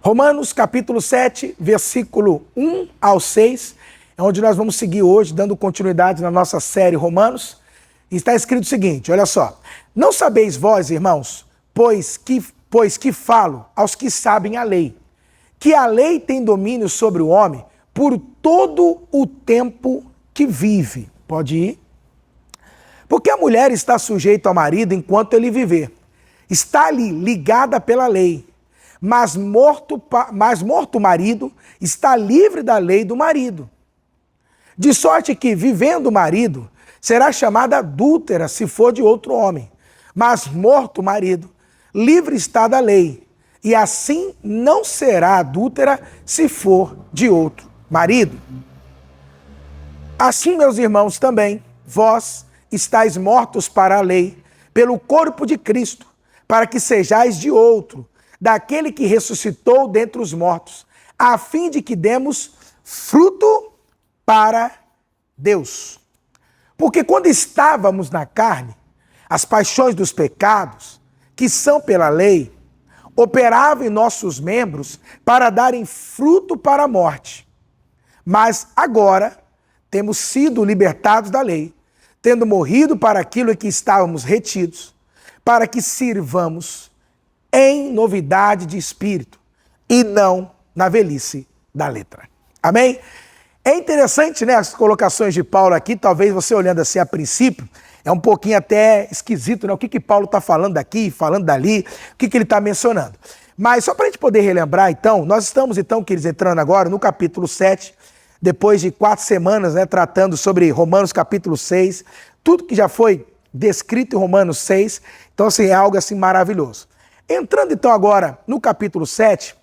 Romanos capítulo 7, versículo 1 ao 6, é onde nós vamos seguir hoje, dando continuidade na nossa série Romanos. E está escrito o seguinte, olha só. Não sabeis vós, irmãos, pois que falo aos que sabem a lei, que a lei tem domínio sobre o homem por todo o tempo que vive. Pode ir? Porque a mulher está sujeita ao marido enquanto ele viver. Está-lhe ligada pela lei. Mas morto o marido, está livre da lei do marido. De sorte que, vivendo o marido, será chamada adúltera se for de outro homem. Mas morto o marido, livre está da lei. E assim não será adúltera se for de outro marido. Assim, meus irmãos, também, vós estáis mortos para a lei, pelo corpo de Cristo, para que sejais de outro, daquele que ressuscitou dentre os mortos, a fim de que demos fruto para Deus. Porque quando estávamos na carne, as paixões dos pecados, que são pela lei, operavam em nossos membros para darem fruto para a morte. Mas agora temos sido libertados da lei, tendo morrido para aquilo em que estávamos retidos, para que sirvamos em novidade de espírito e não na velhice da letra. Amém? É interessante, né, as colocações de Paulo aqui, talvez você olhando assim a princípio, é um pouquinho até esquisito, né? O que Paulo está falando daqui, falando dali, o que ele está mencionando. Mas só para a gente poder relembrar, então, nós estamos, queridos, entrando agora no capítulo 7, depois de 4 semanas, né, tratando sobre Romanos capítulo 6, tudo que já foi descrito em Romanos 6, então, assim, é algo assim maravilhoso. Entrando então agora no capítulo 7,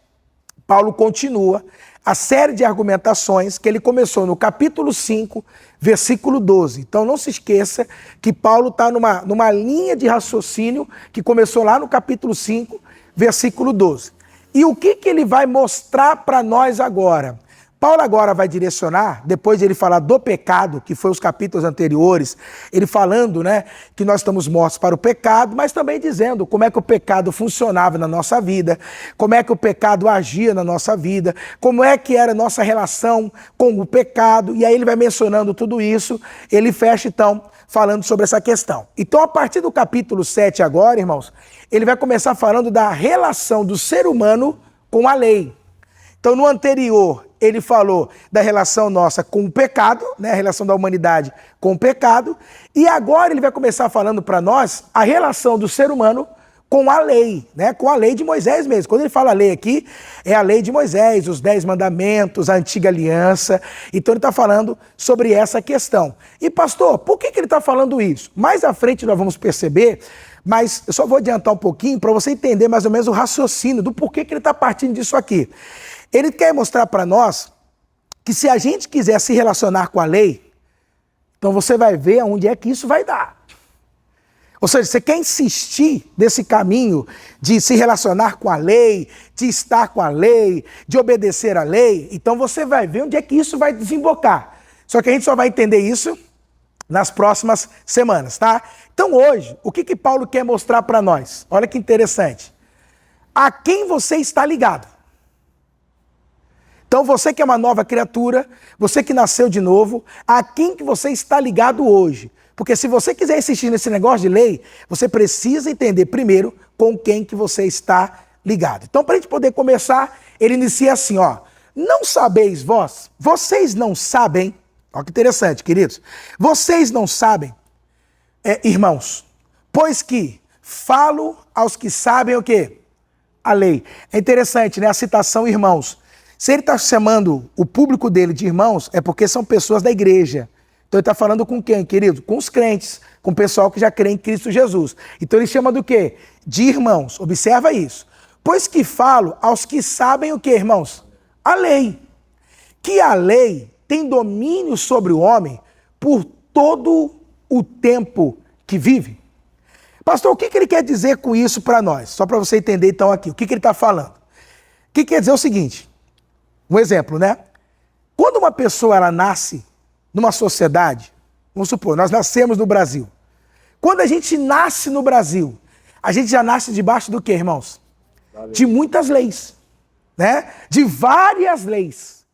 Paulo continua a série de argumentações que ele começou no capítulo 5, versículo 12. Então não se esqueça que Paulo está numa linha de raciocínio que começou lá no capítulo 5, versículo 12. E o que ele vai mostrar para nós agora? Paulo agora vai direcionar, depois de ele falar do pecado, que foi os capítulos anteriores, ele falando, né, que nós estamos mortos para o pecado, mas também dizendo como é que o pecado funcionava na nossa vida, como é que o pecado agia na nossa vida, como é que era a nossa relação com o pecado, e aí ele vai mencionando tudo isso, ele fecha então falando sobre essa questão. Então a partir do capítulo 7 agora, irmãos, ele vai começar falando da relação do ser humano com a lei. Então no anterior, ele falou da relação nossa com o pecado, né, a relação da humanidade com o pecado, e agora ele vai começar falando para nós a relação do ser humano com a lei, né, com a lei de Moisés mesmo. Quando ele fala lei aqui, é a lei de Moisés, os 10 mandamentos, a antiga aliança, então ele está falando sobre essa questão. E pastor, por que ele está falando isso? Mais à frente nós vamos perceber, mas eu só vou adiantar um pouquinho para você entender mais ou menos o raciocínio do porquê que ele está partindo disso aqui. Ele quer mostrar para nós que se a gente quiser se relacionar com a lei, então você vai ver aonde é que isso vai dar. Ou seja, você quer insistir nesse caminho de se relacionar com a lei, de estar com a lei, de obedecer à lei, então você vai ver onde é que isso vai desembocar. Só que a gente só vai entender isso nas próximas semanas, tá? Então hoje, o que Paulo quer mostrar para nós? Olha que interessante. A quem você está ligado? Então você que é uma nova criatura, você que nasceu de novo, a quem que você está ligado hoje? Porque se você quiser insistir nesse negócio de lei, você precisa entender primeiro com quem que você está ligado. Então para a gente poder começar, ele inicia assim, ó. Não sabeis vós, vocês não sabem, ó que interessante, queridos. Vocês não sabem, irmãos, pois que falo aos que sabem o quê? A lei. É interessante, né? A citação irmãos. Se ele está chamando o público dele de irmãos, é porque são pessoas da igreja. Então ele está falando com quem, querido? Com os crentes, com o pessoal que já crê em Cristo Jesus. Então ele chama do quê? De irmãos. Observa isso. Pois que falo aos que sabem o quê, irmãos? A lei. Que a lei tem domínio sobre o homem por todo o tempo que vive. Pastor, o que ele quer dizer com isso para nós? Só para você entender então aqui. O que ele está falando? O que quer dizer é o seguinte. Um exemplo, né? Quando uma pessoa ela nasce numa sociedade, vamos supor, nós nascemos no Brasil. Quando a gente nasce no Brasil, a gente já nasce debaixo do quê, irmãos? De muitas leis. né? De várias leis.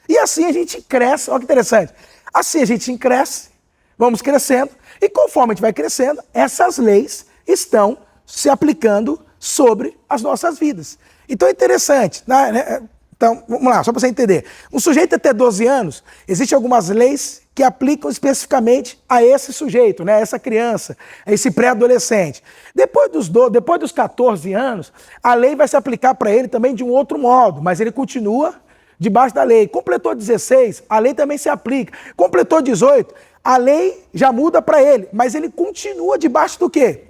E assim a gente cresce, olha que interessante. Assim a gente cresce, vamos crescendo, e conforme a gente vai crescendo, essas leis estão se aplicando sobre as nossas vidas. Então é interessante, né? Então, vamos lá, só para você entender. Um sujeito até 12 anos, existem algumas leis que aplicam especificamente a esse sujeito, né? A essa criança, a esse pré-adolescente. Depois dos 14 anos, a lei vai se aplicar para ele também de um outro modo, mas ele continua debaixo da lei. Completou 16, a lei também se aplica. Completou 18, a lei já muda para ele, mas ele continua debaixo do quê?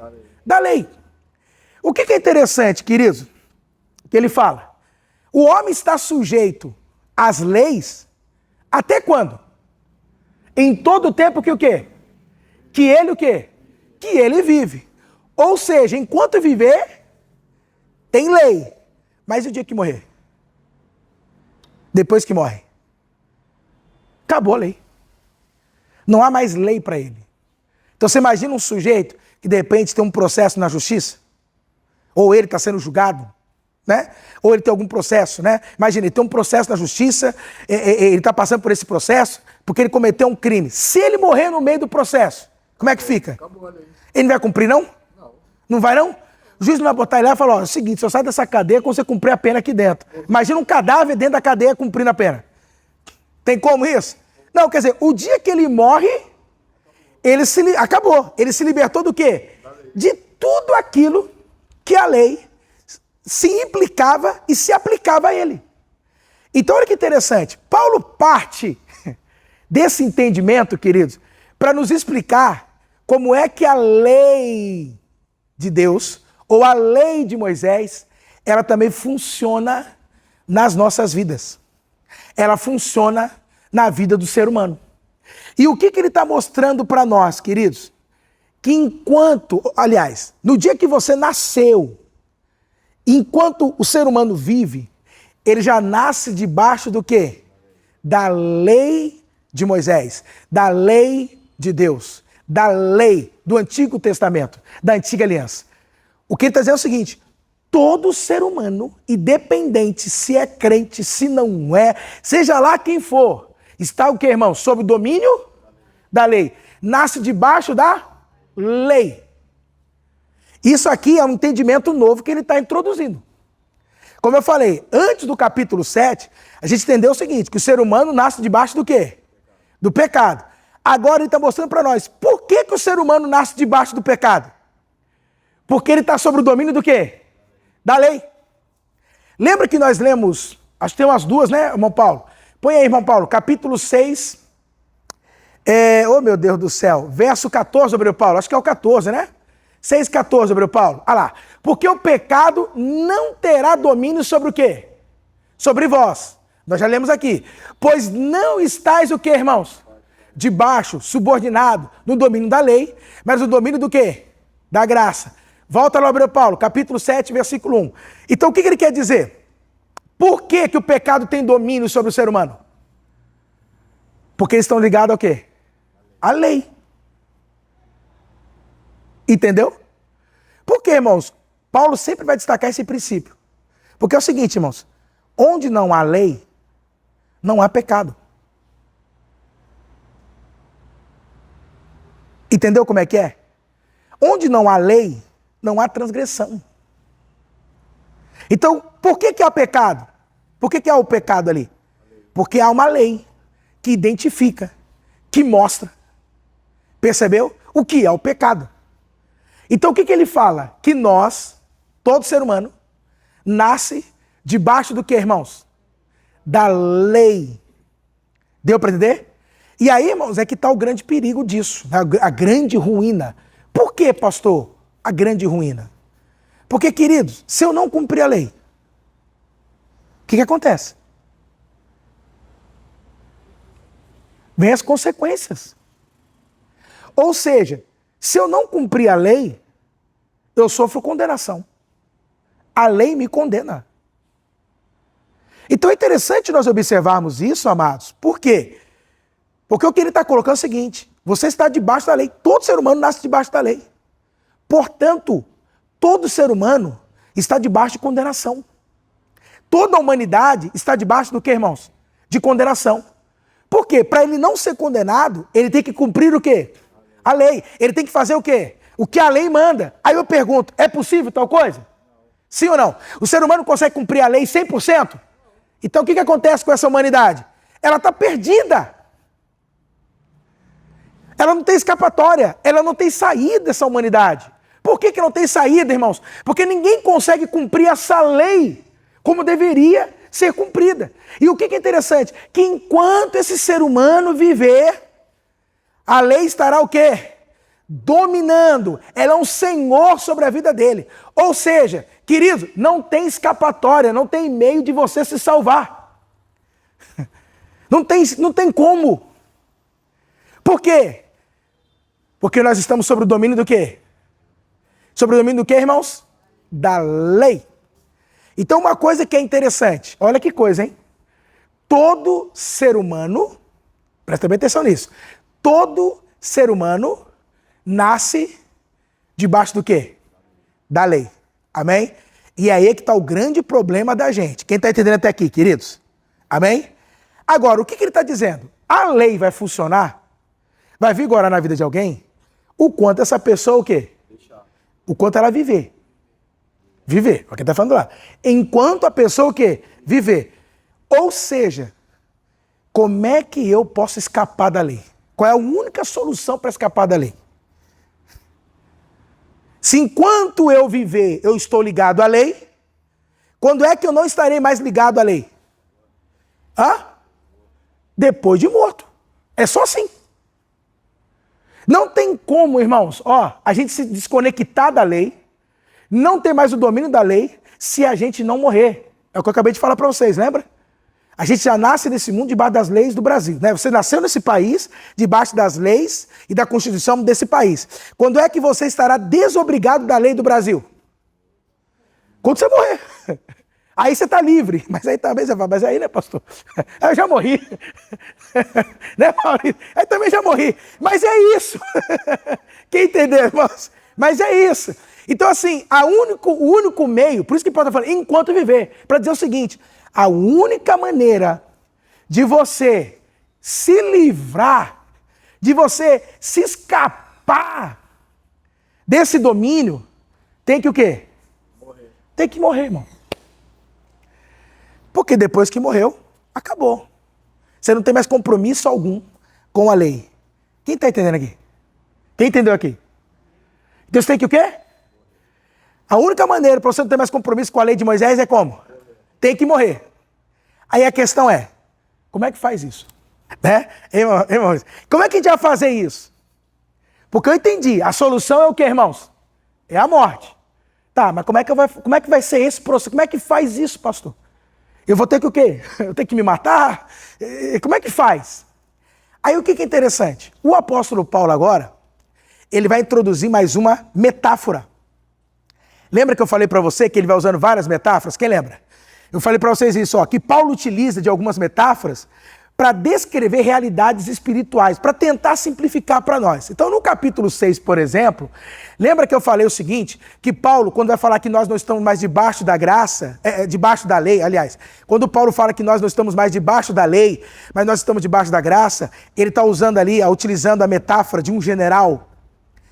Da lei. O que é interessante, querido, que ele fala? O homem está sujeito às leis até quando? Em todo o tempo que o quê? Que ele o quê? Que ele vive. Ou seja, enquanto viver, tem lei. Mas e o dia que morrer? Depois que morre? Acabou a lei. Não há mais lei para ele. Então você imagina um sujeito que de repente tem um processo na justiça, ou ele está sendo julgado, né? Ou ele tem algum processo, né? Imagina, ele tem um processo na justiça, ele está passando por esse processo porque ele cometeu um crime. Se ele morrer no meio do processo, como é que fica? Acabou a lei. Ele não vai cumprir, não? Não. Não vai, não? O juiz não vai botar ele lá e falar, ó, é o seguinte, se eu sair dessa cadeia, quando você cumprir a pena aqui dentro. Imagina um cadáver dentro da cadeia cumprindo a pena. Tem como isso? Não, quer dizer, o dia que ele morre, acabou. Ele se libertou do quê? De tudo aquilo que a lei se implicava e se aplicava a ele. Então, olha que interessante. Paulo parte desse entendimento, queridos, para nos explicar como é que a lei de Deus, ou a lei de Moisés, ela também funciona nas nossas vidas. Ela funciona na vida do ser humano. E o que ele está mostrando para nós, queridos? Que no dia que você nasceu, enquanto o ser humano vive, ele já nasce debaixo do quê? Da lei de Moisés, da lei de Deus, da lei do Antigo Testamento, da Antiga Aliança. O que ele está dizendo é o seguinte, todo ser humano, independente se é crente, se não é, seja lá quem for, está o quê, irmão? Sob o domínio da lei. Nasce debaixo da lei. Isso aqui é um entendimento novo que ele está introduzindo. Como eu falei, antes do capítulo 7, a gente entendeu o seguinte, que o ser humano nasce debaixo do quê? Do pecado. Agora ele está mostrando para nós, por que o ser humano nasce debaixo do pecado? Porque ele está sob o domínio do quê? Da lei. Lembra que nós lemos, acho que tem umas duas, né, irmão Paulo? Põe aí, irmão Paulo, capítulo 6, oh meu Deus do céu, verso 14, Abreu Paulo, acho que é o 14, né? 6,14, Abreu Paulo. Olha lá. Porque o pecado não terá domínio sobre o quê? Sobre vós. Nós já lemos aqui. Pois não estáis o quê, irmãos? Debaixo, subordinado, no domínio da lei, mas no domínio do quê? Da graça. Volta lá, Abreu Paulo, capítulo 7, versículo 1. Então o que ele quer dizer? Por que o pecado tem domínio sobre o ser humano? Porque eles estão ligados ao quê? À lei. Entendeu? Por quê, irmãos? Paulo sempre vai destacar esse princípio. Porque é o seguinte, irmãos. Onde não há lei, não há pecado. Entendeu como é que é? Onde não há lei, não há transgressão. Então, por que há pecado? Por que há o pecado ali? Porque há uma lei que identifica, que mostra. Percebeu? O que é o pecado. Então o que ele fala? Que nós, todo ser humano, nasce debaixo do que, irmãos? Da lei. Deu para entender? E aí, irmãos, é que está o grande perigo disso, a grande ruína. Por que, pastor, a grande ruína? Porque, queridos, se eu não cumprir a lei, o que acontece? Vem as consequências. Ou seja, se eu não cumprir a lei, eu sofro condenação. A lei me condena. Então é interessante nós observarmos isso, amados. Por quê? Porque o que ele está colocando é o seguinte, você está debaixo da lei, todo ser humano nasce debaixo da lei. Portanto, todo ser humano está debaixo de condenação. Toda a humanidade está debaixo do que, irmãos? De condenação. Por quê? Para ele não ser condenado, ele tem que cumprir o quê? A lei. Ele tem que fazer o quê? O que a lei manda. Aí eu pergunto, é possível tal coisa? Sim ou não? O ser humano consegue cumprir a lei 100%? Então o que acontece com essa humanidade? Ela está perdida. Ela não tem escapatória. Ela não tem saída, essa humanidade. Por que não tem saída, irmãos? Porque ninguém consegue cumprir essa lei como deveria ser cumprida. E o que é interessante? Que enquanto esse ser humano viver, a lei estará o quê? Dominando. Ela é um senhor sobre a vida dele. Ou seja, querido, não tem escapatória, não tem meio de você se salvar. Não tem como. Por quê? Porque nós estamos sobre o domínio do quê? Sobre o domínio do quê, irmãos? Da lei. Então uma coisa que é interessante, olha que coisa, hein? Todo ser humano, presta bem atenção nisso, todo ser humano nasce debaixo do quê? Da lei. Amém? E aí é que está o grande problema da gente. Quem está entendendo até aqui, queridos? Amém? Agora, o que ele está dizendo? A lei vai funcionar? Vai vigorar na vida de alguém? O quanto essa pessoa, o quê? O quanto ela viver. Viver, é o que está falando lá. Enquanto a pessoa, o quê? Viver. Ou seja, como é que eu posso escapar da lei? Qual é a única solução para escapar da lei? Se enquanto eu viver, eu estou ligado à lei, quando é que eu não estarei mais ligado à lei? Depois de morto. É só assim. Não tem como, irmãos, a gente se desconectar da lei, não ter mais o domínio da lei, se a gente não morrer. É o que eu acabei de falar para vocês, lembra? A gente já nasce nesse mundo debaixo das leis do Brasil, né? Você nasceu nesse país, debaixo das leis e da Constituição desse país. Quando é que você estará desobrigado da lei do Brasil? Quando você morrer. Aí você está livre. Mas aí também você fala, mas aí, né, pastor? Eu já morri. Né, Maurício? Aí também já morri. Mas é isso. Quem entendeu, irmãos? Mas é isso. Então, assim, o único meio, por isso que Paulo está falando, enquanto viver, para dizer o seguinte, a única maneira de você se livrar, de você se escapar desse domínio, tem que o quê? Morrer. Tem que morrer, irmão. Porque depois que morreu, acabou. Você não tem mais compromisso algum com a lei. Quem está entendendo aqui? Quem entendeu aqui? Então você tem que o quê? A única maneira para você não ter mais compromisso com a lei de Moisés é como? Tem que morrer. Aí a questão é, como é que faz isso? Né? Irmãos, como é que a gente vai fazer isso? Porque eu entendi, a solução é o quê, irmãos? É a morte. Tá, mas como é que vai ser esse processo? Como é que faz isso, pastor? Eu vou ter que o quê? Eu tenho que me matar? Como é que faz? Aí o que é interessante? O apóstolo Paulo agora, ele vai introduzir mais uma metáfora. Lembra que eu falei para você que ele vai usando várias metáforas? Quem lembra? Eu falei para vocês isso, que Paulo utiliza de algumas metáforas para descrever realidades espirituais, para tentar simplificar para nós. Então, no capítulo 6, por exemplo, lembra que eu falei o seguinte, que Paulo, quando vai falar que nós não estamos mais debaixo da graça, debaixo da lei, aliás, quando Paulo fala que nós não estamos mais debaixo da lei, mas nós estamos debaixo da graça, ele está usando ali, utilizando a metáfora de um general,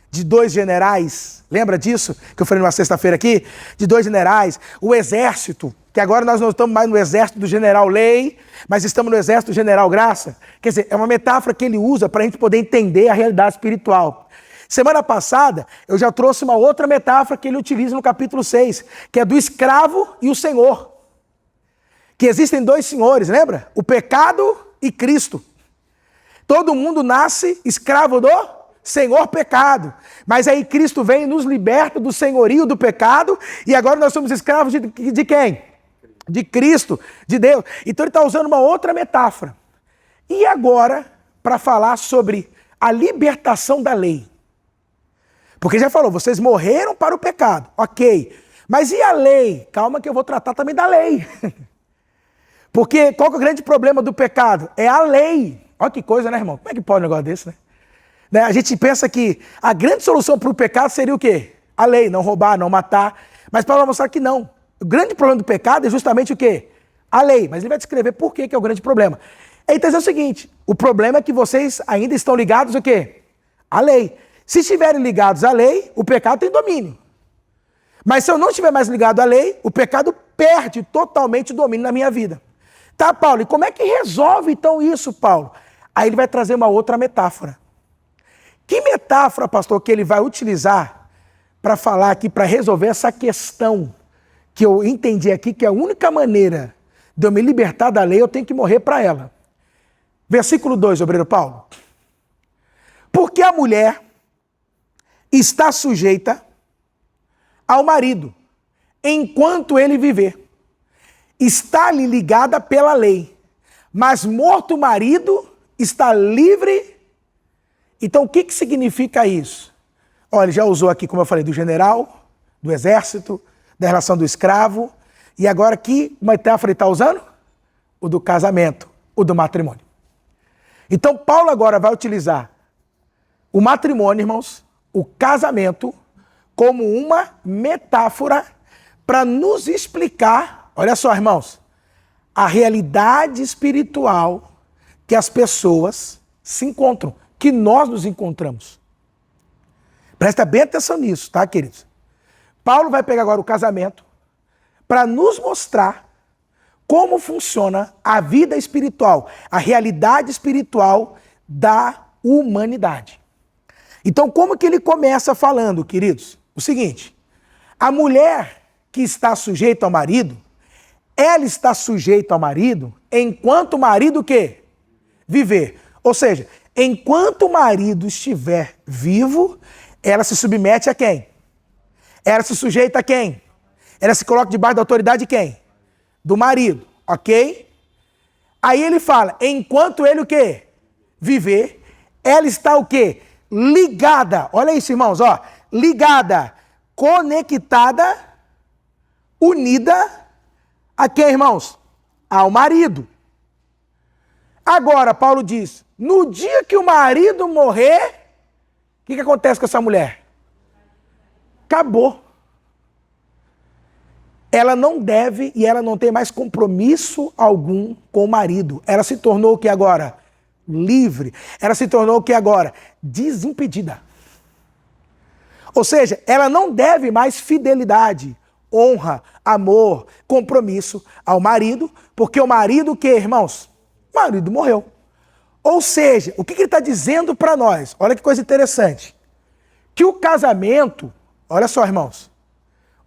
de dois generais, lembra disso? Que eu falei numa sexta-feira aqui? De dois generais, o exército, que agora nós não estamos mais no exército do general lei, mas estamos no exército do general graça. Quer dizer, é uma metáfora que ele usa para a gente poder entender a realidade espiritual. Semana passada, eu já trouxe uma outra metáfora que ele utiliza no capítulo 6, que é do escravo e o senhor. Que existem dois senhores, lembra? O pecado e Cristo. Todo mundo nasce escravo do senhor pecado. Mas aí Cristo vem e nos liberta do senhorio do pecado e agora nós somos escravos de quem? De Cristo, de Deus. Então ele está usando uma outra metáfora. E agora, para falar sobre a libertação da lei. Porque já falou, vocês morreram para o pecado. Ok. Mas e a lei? Calma que eu vou tratar também da lei. Porque qual que é o grande problema do pecado? É a lei. Olha que coisa, né, irmão? Como é que pode um negócio desse, né? A gente pensa que a grande solução para o pecado seria o quê? A lei, não roubar, não matar. Mas Paulo vai mostrar que não. O grande problema do pecado é justamente o quê? A lei. Mas ele vai descrever por que é o grande problema. Então é o seguinte, o problema é que vocês ainda estão ligados o quê? À lei. Se estiverem ligados à lei, o pecado tem domínio. Mas se eu não estiver mais ligado à lei, o pecado perde totalmente o domínio na minha vida. Tá, Paulo, e como é que resolve então isso, Paulo? Aí ele vai trazer uma outra metáfora. Que metáfora, pastor, que ele vai utilizar para falar aqui, para resolver essa questão que eu entendi aqui, que a única maneira de eu me libertar da lei, eu tenho que morrer para ela. Versículo 2, obreiro Paulo. Porque a mulher está sujeita ao marido, enquanto ele viver. Está-lhe ligada pela lei, mas morto o marido, está livre. Então o que significa isso? Olha, ele já usou aqui, como eu falei, do general, do exército, da relação do escravo, e agora que metáfora ele está usando? O do casamento, o do matrimônio. Então Paulo agora vai utilizar o matrimônio, irmãos, o casamento, como uma metáfora para nos explicar, olha só, irmãos, a realidade espiritual que as pessoas se encontram, que nós nos encontramos. Presta bem atenção nisso, tá, queridos? Paulo vai pegar agora o casamento para nos mostrar como funciona a vida espiritual, a realidade espiritual da humanidade. Então, como que ele começa falando, queridos? O seguinte, a mulher que está sujeita ao marido, ela está sujeita ao marido enquanto o marido o quê? Viver. Ou seja, enquanto o marido estiver vivo, ela se submete a quem? Ela se sujeita a quem? Ela se coloca debaixo da autoridade de quem? Do marido, ok? Aí ele fala, enquanto ele o quê? Viver, ela está o quê? Ligada, olha isso, irmãos, ó, ligada, conectada, unida a quem, irmãos? Ao marido. Agora, Paulo diz, no dia que o marido morrer, o que acontece com essa mulher? Acabou. Ela não deve e ela não tem mais compromisso algum com o marido. Ela se tornou o que agora? Livre. Ela se tornou o que agora? Desimpedida. Ou seja, ela não deve mais fidelidade, honra, amor, compromisso ao marido, porque o marido o que, irmãos? O marido morreu. Ou seja, o que ele está dizendo para nós? Olha que coisa interessante. Que o casamento, olha só, irmãos,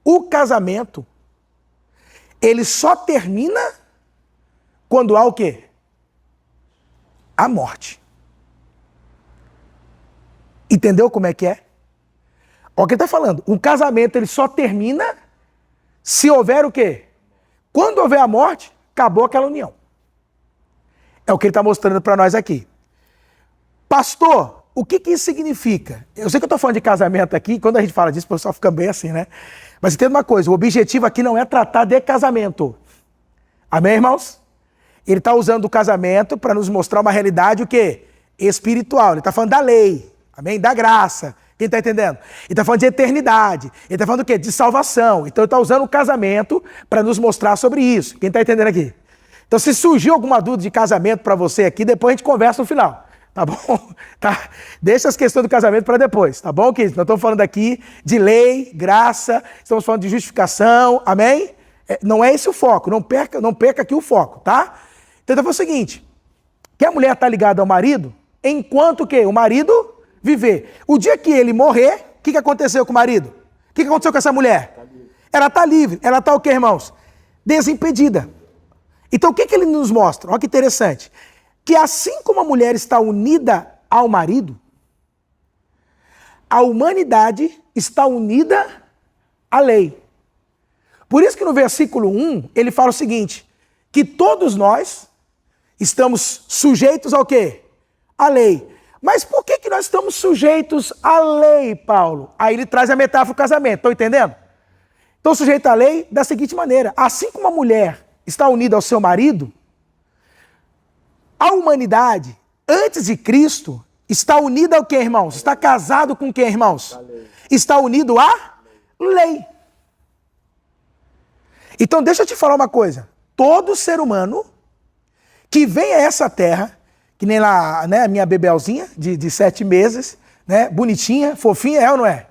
o casamento, ele só termina quando há o quê? A morte. Entendeu como é que é? Olha o que ele está falando. O casamento ele só termina se houver o quê? Quando houver a morte, acabou aquela união. É o que ele está mostrando para nós aqui. Pastor, o que isso significa? Eu sei que eu estou falando de casamento aqui, quando a gente fala disso, o pessoal fica bem assim, né? Mas entenda uma coisa, o objetivo aqui não é tratar de casamento. Amém, irmãos? Ele está usando o casamento para nos mostrar uma realidade o quê? Espiritual. Ele está falando da lei, amém? Da graça. Quem está entendendo? Ele está falando de eternidade. Ele está falando do quê? De salvação. Então ele está usando o casamento para nos mostrar sobre isso. Quem está entendendo aqui? Então se surgiu alguma dúvida de casamento para você aqui, depois a gente conversa no final. Tá bom? Tá? Deixa as questões do casamento para depois, tá bom, queridos? Nós estamos falando aqui de lei, graça, estamos falando de justificação, amém? Não é esse o foco, não perca aqui o foco, tá? Então foi o seguinte, que a mulher está ligada ao marido, enquanto que o marido viver. O dia que ele morrer, o que aconteceu com o marido? O que aconteceu com essa mulher? Ela está livre, ela está o quê, irmãos? Desimpedida. Então o que ele nos mostra? Olha que interessante. Que assim como a mulher está unida ao marido, a humanidade está unida à lei. Por isso que no versículo 1, ele fala o seguinte, que todos nós estamos sujeitos ao quê? À lei. Mas por que nós estamos sujeitos à lei, Paulo? Aí ele traz a metáfora do casamento, estão entendendo? Então sujeito à lei da seguinte maneira, assim como a mulher está unida ao seu marido, a humanidade, antes de Cristo, está unida ao quê, irmãos? Está casado com quem, irmãos? Está unido à lei. Então deixa eu te falar uma coisa. Todo ser humano que vem a essa terra, que nem lá, né, a minha Bebelzinha, de 7 meses, né, bonitinha, fofinha, é ou não é?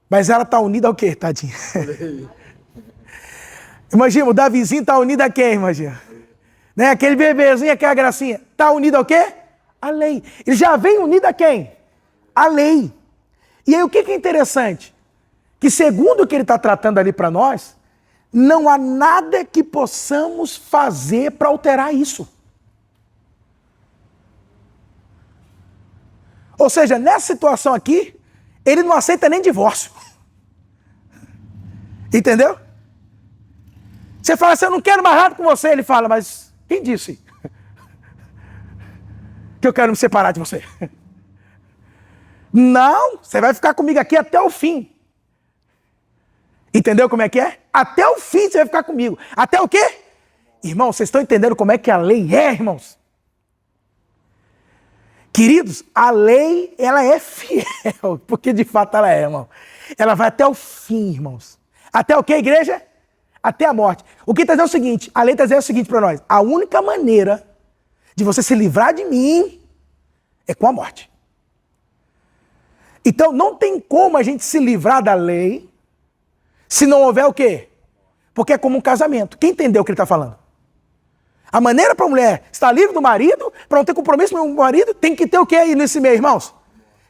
Mas ela tá unida ao quê, tadinha? Imagina, o Davizinho tá unido a quem, imagina? Né, aquele bebezinho, aquela gracinha, tá unido ao quê? A lei. Ele já vem unido a quem? A lei. E aí o que é interessante? Que segundo o que ele está tratando ali para nós, não há nada que possamos fazer para alterar isso. Ou seja, nessa situação aqui, ele não aceita nem divórcio. Entendeu? Você fala assim, eu não quero mais nada com você. Ele fala, mas quem disse que eu quero me separar de você? Não, você vai ficar comigo aqui até o fim. Entendeu como é que é? Até o fim você vai ficar comigo. Até o quê? Irmão, vocês estão entendendo como é que a lei é, irmãos? Queridos, a lei, ela é fiel, porque de fato ela é, irmão. Ela vai até o fim, irmãos. Até o quê, igreja? Até a morte. O que está dizendo é o seguinte, a lei está dizendo o seguinte para nós, a única maneira de você se livrar de mim é com a morte. Então não tem como a gente se livrar da lei se não houver o quê? Porque é como um casamento. Quem entendeu o que ele está falando? A maneira para a mulher estar livre do marido, para não ter compromisso com o marido, tem que ter o que aí nesse meio, irmãos?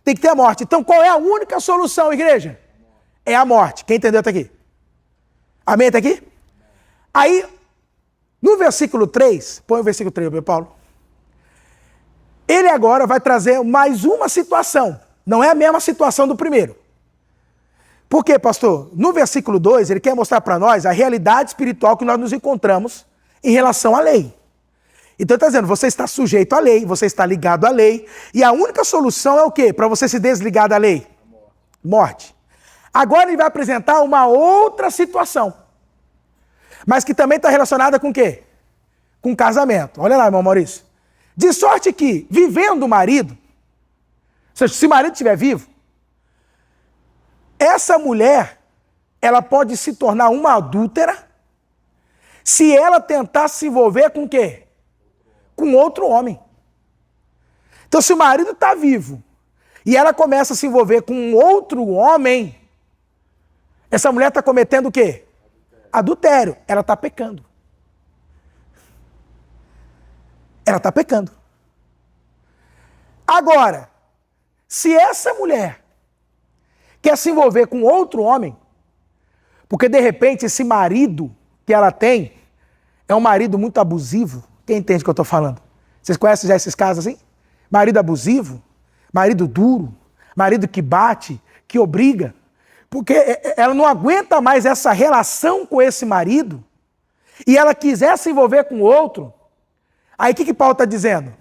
Tem que ter a morte. Então qual é a única solução, igreja? É a morte. Quem entendeu até aqui? Amém até aqui? Aí, no versículo 3, põe o versículo 3, meu Paulo. Ele agora vai trazer mais uma situação. Não é a mesma situação do primeiro. Por quê, pastor? No versículo 2, ele quer mostrar para nós a realidade espiritual que nós nos encontramos em relação à lei. Então ele está dizendo, você está sujeito à lei, você está ligado à lei, e a única solução é o quê? Para você se desligar da lei? Morte. Agora ele vai apresentar uma outra situação, mas que também está relacionada com o quê? Com casamento. Olha lá, irmão Maurício. De sorte que, vivendo o marido, ou seja, se o marido estiver vivo, essa mulher, ela pode se tornar uma adúltera se ela tentar se envolver com o quê? Com outro homem. Então, se o marido está vivo e ela começa a se envolver com outro homem, essa mulher está cometendo o quê? Adultério. Ela está pecando. Ela está pecando. Agora, se essa mulher quer se envolver com outro homem, porque de repente esse marido que ela tem é um marido muito abusivo. Quem entende o que eu estou falando? Vocês conhecem já esses casos assim? Marido abusivo, marido duro, marido que bate, que obriga. Porque ela não aguenta mais essa relação com esse marido e ela quiser se envolver com outro. Aí o que Paulo está dizendo?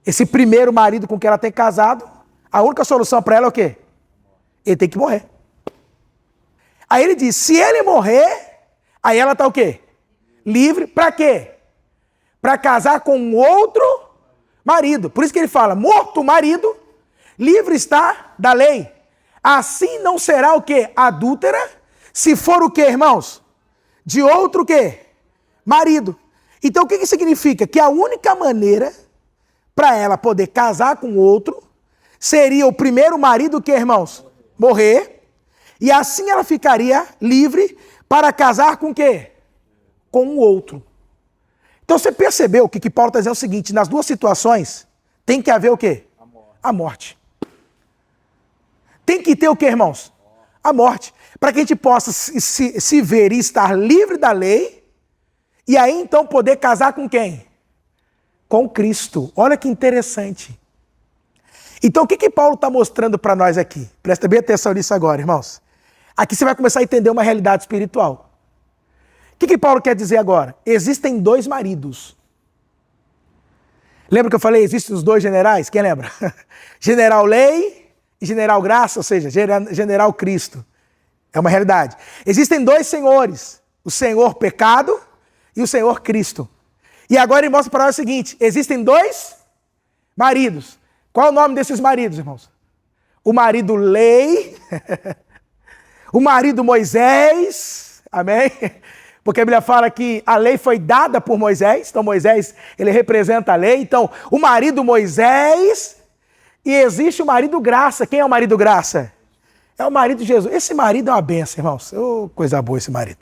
Esse primeiro marido com quem ela tem casado, a única solução para ela é o quê? Ele tem que morrer. Aí ele diz, se ele morrer, aí ela está o quê? Livre. Para quê? Para casar com outro marido. Por isso que ele fala, morto o marido, livre está da lei. Assim não será o quê? Adúltera, se for o quê, irmãos? De outro o quê? Marido. Então o que significa? Que a única maneira para ela poder casar com outro seria o primeiro marido, o quê, irmãos? Morrer. E assim ela ficaria livre para casar com o quê? Com o outro. Então você percebeu que Paulo está dizendo o seguinte, nas duas situações tem que haver o quê? A morte. Tem que ter o quê, irmãos? A morte. Para que a gente possa se ver e estar livre da lei e aí então poder casar com quem? Com Cristo. Olha que interessante. Então o que Paulo está mostrando para nós aqui? Presta bem atenção nisso agora, irmãos. Aqui você vai começar a entender uma realidade espiritual. O que Paulo quer dizer agora? Existem dois maridos. Lembra que eu falei, existem os dois generais? Quem lembra? General Lei e General Graça, ou seja, General Cristo. É uma realidade. Existem dois senhores, o Senhor Pecado e o Senhor Cristo. E agora ele mostra para nós o seguinte, existem dois maridos. Qual é o nome desses maridos, irmãos? O marido Lei, o marido Moisés, amém? Porque a Bíblia fala que a lei foi dada por Moisés, então Moisés, ele representa a lei. Então, o marido Moisés e existe o marido graça. Quem é o marido graça? É o marido de Jesus. Esse marido é uma benção, irmãos. Oh, coisa boa esse marido.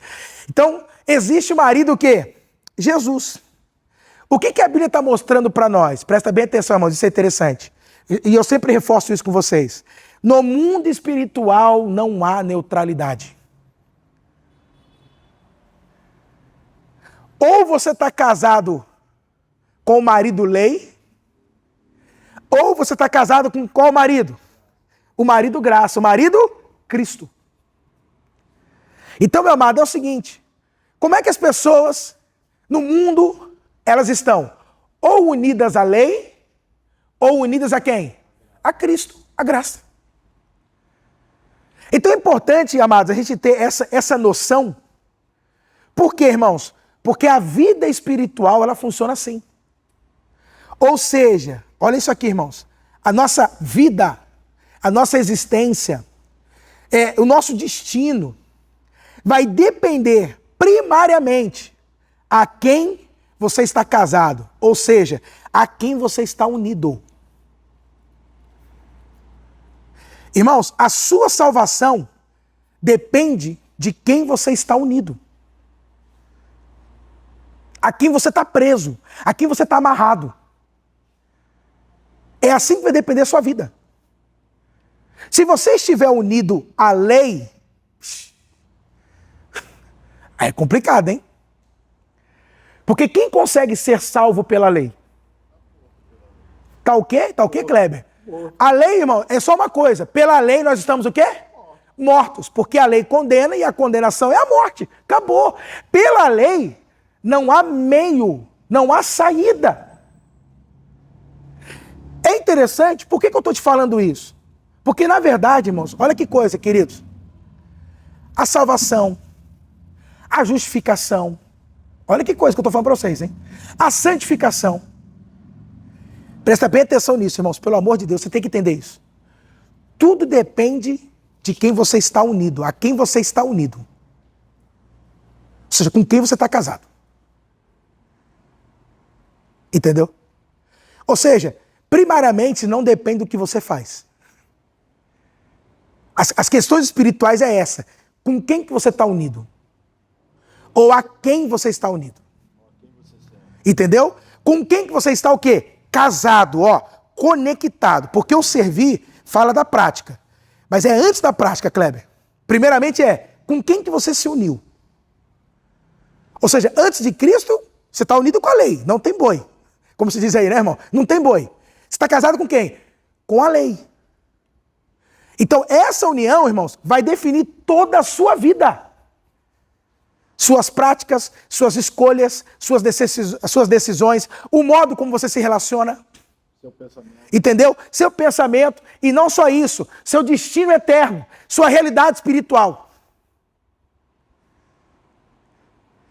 Então, existe o marido o quê? Jesus. O que a Bíblia está mostrando para nós? Presta bem atenção, irmãos, isso é interessante. E eu sempre reforço isso com vocês. No mundo espiritual não há neutralidade. Ou você está casado com o marido lei, ou você está casado com qual marido? O marido graça, o marido Cristo. Então, meu amado, é o seguinte, como é que as pessoas no mundo, elas estão ou unidas à lei, ou unidas a quem? A Cristo, a graça. Então é importante, amados, a gente ter essa noção. Por quê, irmãos? Porque a vida espiritual, ela funciona assim. Ou seja, olha isso aqui, irmãos. A nossa vida, a nossa existência, o nosso destino, vai depender primariamente a quem você está casado. Ou seja, a quem você está unido. Irmãos, a sua salvação depende de quem você está unido. A quem você está preso, a quem você está amarrado. É assim que vai depender a sua vida. Se você estiver unido à lei, aí é complicado, hein? Porque quem consegue ser salvo pela lei? Tá o quê? Tá o quê, Kleber? A lei, irmão, é só uma coisa. Pela lei nós estamos o quê? Mortos. Porque a lei condena e a condenação é a morte. Acabou. Pela lei não há meio, não há saída. É interessante, por que eu estou te falando isso? Porque na verdade, irmãos, olha que coisa, queridos. A salvação, a justificação, olha que coisa que eu estou falando para vocês, hein? A santificação. Presta bem atenção nisso, irmãos, pelo amor de Deus, você tem que entender isso. Tudo depende de quem você está unido, a quem você está unido. Ou seja, com quem você está casado. Entendeu? Ou seja, primariamente não depende do que você faz. As questões espirituais é essa. Com quem que você está unido? Ou a quem você está unido? Entendeu? Com quem que você está o quê? Casado, ó, conectado. Porque o servir fala da prática. Mas é antes da prática, Kleber. Primeiramente com quem que você se uniu? Ou seja, antes de Cristo, você está unido com a lei, não tem boi. Como se diz aí, né, irmão? Não tem boi. Você está casado com quem? Com a lei. Então, essa união, irmãos, vai definir toda a sua vida. Suas práticas, suas escolhas, suas decisões, o modo como você se relaciona. Seu pensamento. Entendeu? Seu pensamento. E não só isso, seu destino eterno, sua realidade espiritual.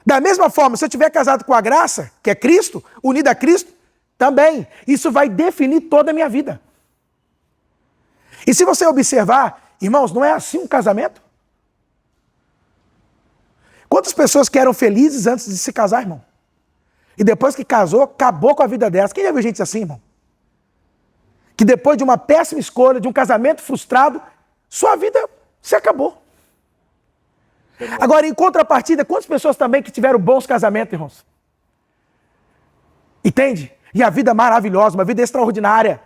Da mesma forma, se eu estiver casado com a graça, que é Cristo, unido a Cristo, também. Isso vai definir toda a minha vida. E se você observar, irmãos, não é assim um casamento? Quantas pessoas que eram felizes antes de se casar, irmão? E depois que casou, acabou com a vida delas. Quem já viu gente assim, irmão? Que depois de uma péssima escolha, de um casamento frustrado, sua vida se acabou. Agora, em contrapartida, quantas pessoas também que tiveram bons casamentos, irmãos? Entende? E a vida maravilhosa, uma vida extraordinária.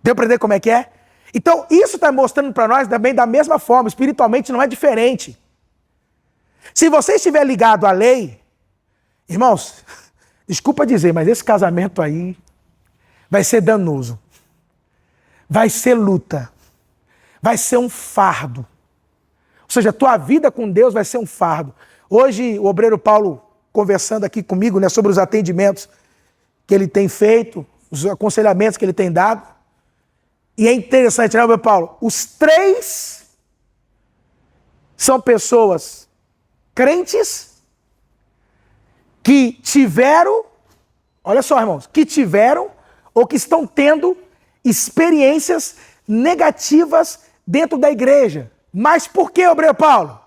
Deu para entender como é que é? Então, isso está mostrando para nós também da mesma forma, espiritualmente não é diferente. Se você estiver ligado à lei, irmãos, desculpa dizer, mas esse casamento aí vai ser danoso. Vai ser luta. Vai ser um fardo. Ou seja, a tua vida com Deus vai ser um fardo. Hoje, o obreiro Paulo, conversando aqui comigo, né, sobre os atendimentos que ele tem feito, os aconselhamentos que ele tem dado. E é interessante, né, obreiro Paulo? Os três são pessoas crentes que tiveram, olha só, irmãos, que tiveram ou que estão tendo experiências negativas dentro da igreja. Mas por que, obreiro Paulo?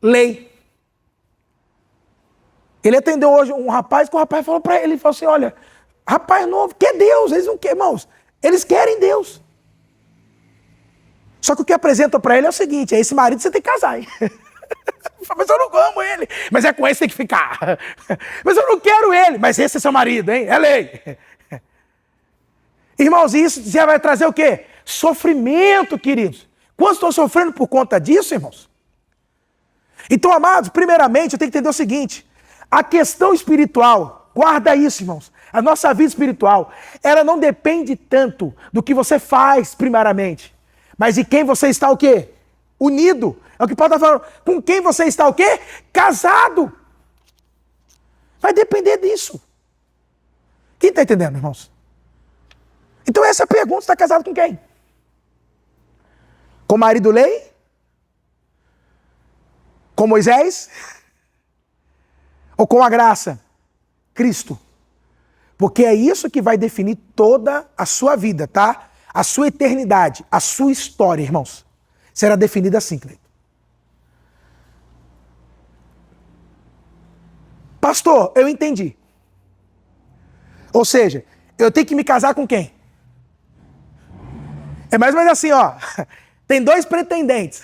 Lei. Ele atendeu hoje um rapaz, que o rapaz falou para ele, ele falou assim, olha, rapaz novo, quer Deus, eles não querem, irmãos, eles querem Deus. Só que o que apresentam para ele é o seguinte, é esse marido você tem que casar, hein? Mas eu não amo ele, mas é com esse que tem que ficar. Mas eu não quero ele, mas esse é seu marido, hein? É lei. Irmãos, isso já vai trazer o quê? Sofrimento, queridos. Quantos estão sofrendo por conta disso, irmãos? Então, amados, primeiramente, eu tenho que entender o seguinte. A questão espiritual, guarda isso, irmãos. A nossa vida espiritual, ela não depende tanto do que você faz, primeiramente. Mas de quem você está o quê? Unido. É o que Paulo está falando. Com quem você está o quê? Casado. Vai depender disso. Quem está entendendo, irmãos? Então essa é a pergunta, você está casado com quem? Com o marido lei? Com Moisés? Ou com a graça? Cristo. Porque é isso que vai definir toda a sua vida, tá? A sua eternidade, a sua história, irmãos. Será definida assim, Cleiton. Pastor, eu entendi. Ou seja, eu tenho que me casar com quem? É mais ou menos assim, ó. Tem 2 pretendentes.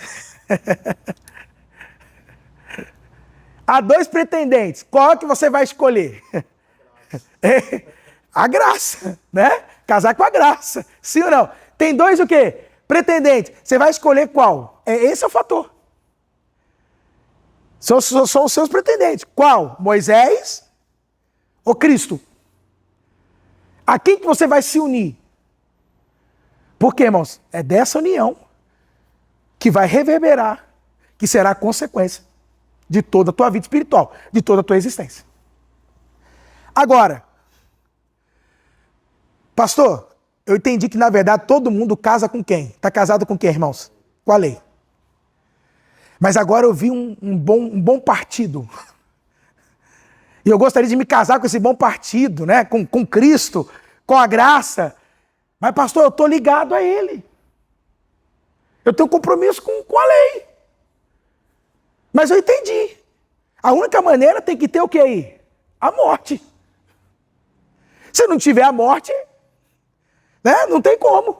Há 2 pretendentes. Qual que você vai escolher? A graça, né? Casar com a graça. Sim ou não? Tem 2 o quê? Pretendentes. Você vai escolher qual? Esse é o fator. São os seus pretendentes. Qual? Moisés ou Cristo? A quem que você vai se unir? Por quê, irmãos? É dessa união que vai reverberar, que será a consequência de toda a tua vida espiritual, de toda a tua existência. Agora, pastor, eu entendi que na verdade todo mundo casa com quem? Está casado com quem, irmãos? Com a lei. Mas agora eu vi um bom partido. E eu gostaria de me casar com esse bom partido, né? Com Cristo, com a graça. Mas, pastor, eu estou ligado a Ele. Eu tenho compromisso com a lei. Mas eu entendi. A única maneira tem que ter o que aí? A morte. Se não tiver a morte, né? Não tem como.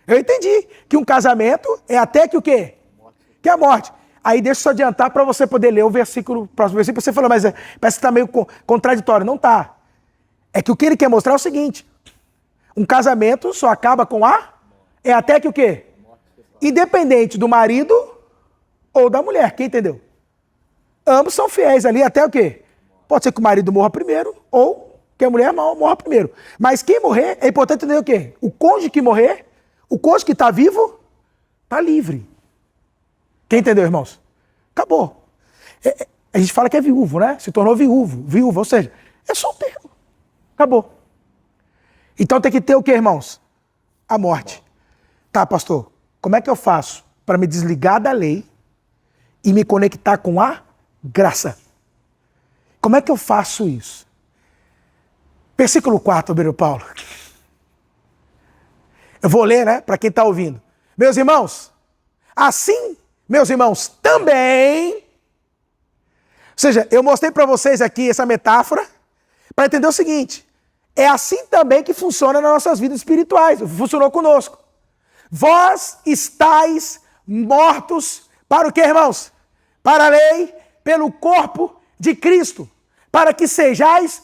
Eu entendi que um casamento é até que o quê? Que a morte. Aí deixa eu só adiantar para você poder ler o versículo, próximo versículo. Você falou, mas parece que está meio contraditório. Não está. É que o que ele quer mostrar é o seguinte. Um casamento só acaba com a... É até que o quê? Independente do marido ou da mulher. Quem entendeu? Ambos são fiéis ali até o quê? Pode ser que o marido morra primeiro ou que a mulher morra primeiro. Mas quem morrer, é importante entender o quê? O cônjuge que morrer, o cônjuge que está vivo, está livre. Quem entendeu, irmãos? Acabou. A gente fala que é viúvo, né? Se tornou viúva, ou seja, é solteiro. Acabou. Então tem que ter o que, irmãos? A morte. Tá, pastor, como é que eu faço para me desligar da lei e me conectar com a graça? Como é que eu faço isso? Versículo 4, Pedro Paulo. Eu vou ler, né, para quem está ouvindo. Meus irmãos, assim, meus irmãos, também... Ou seja, eu mostrei para vocês aqui essa metáfora para entender o seguinte. É assim também que funciona nas nossas vidas espirituais. Funcionou conosco. Vós estáis mortos para o quê, irmãos? Para a lei, pelo corpo de Cristo. Para que sejais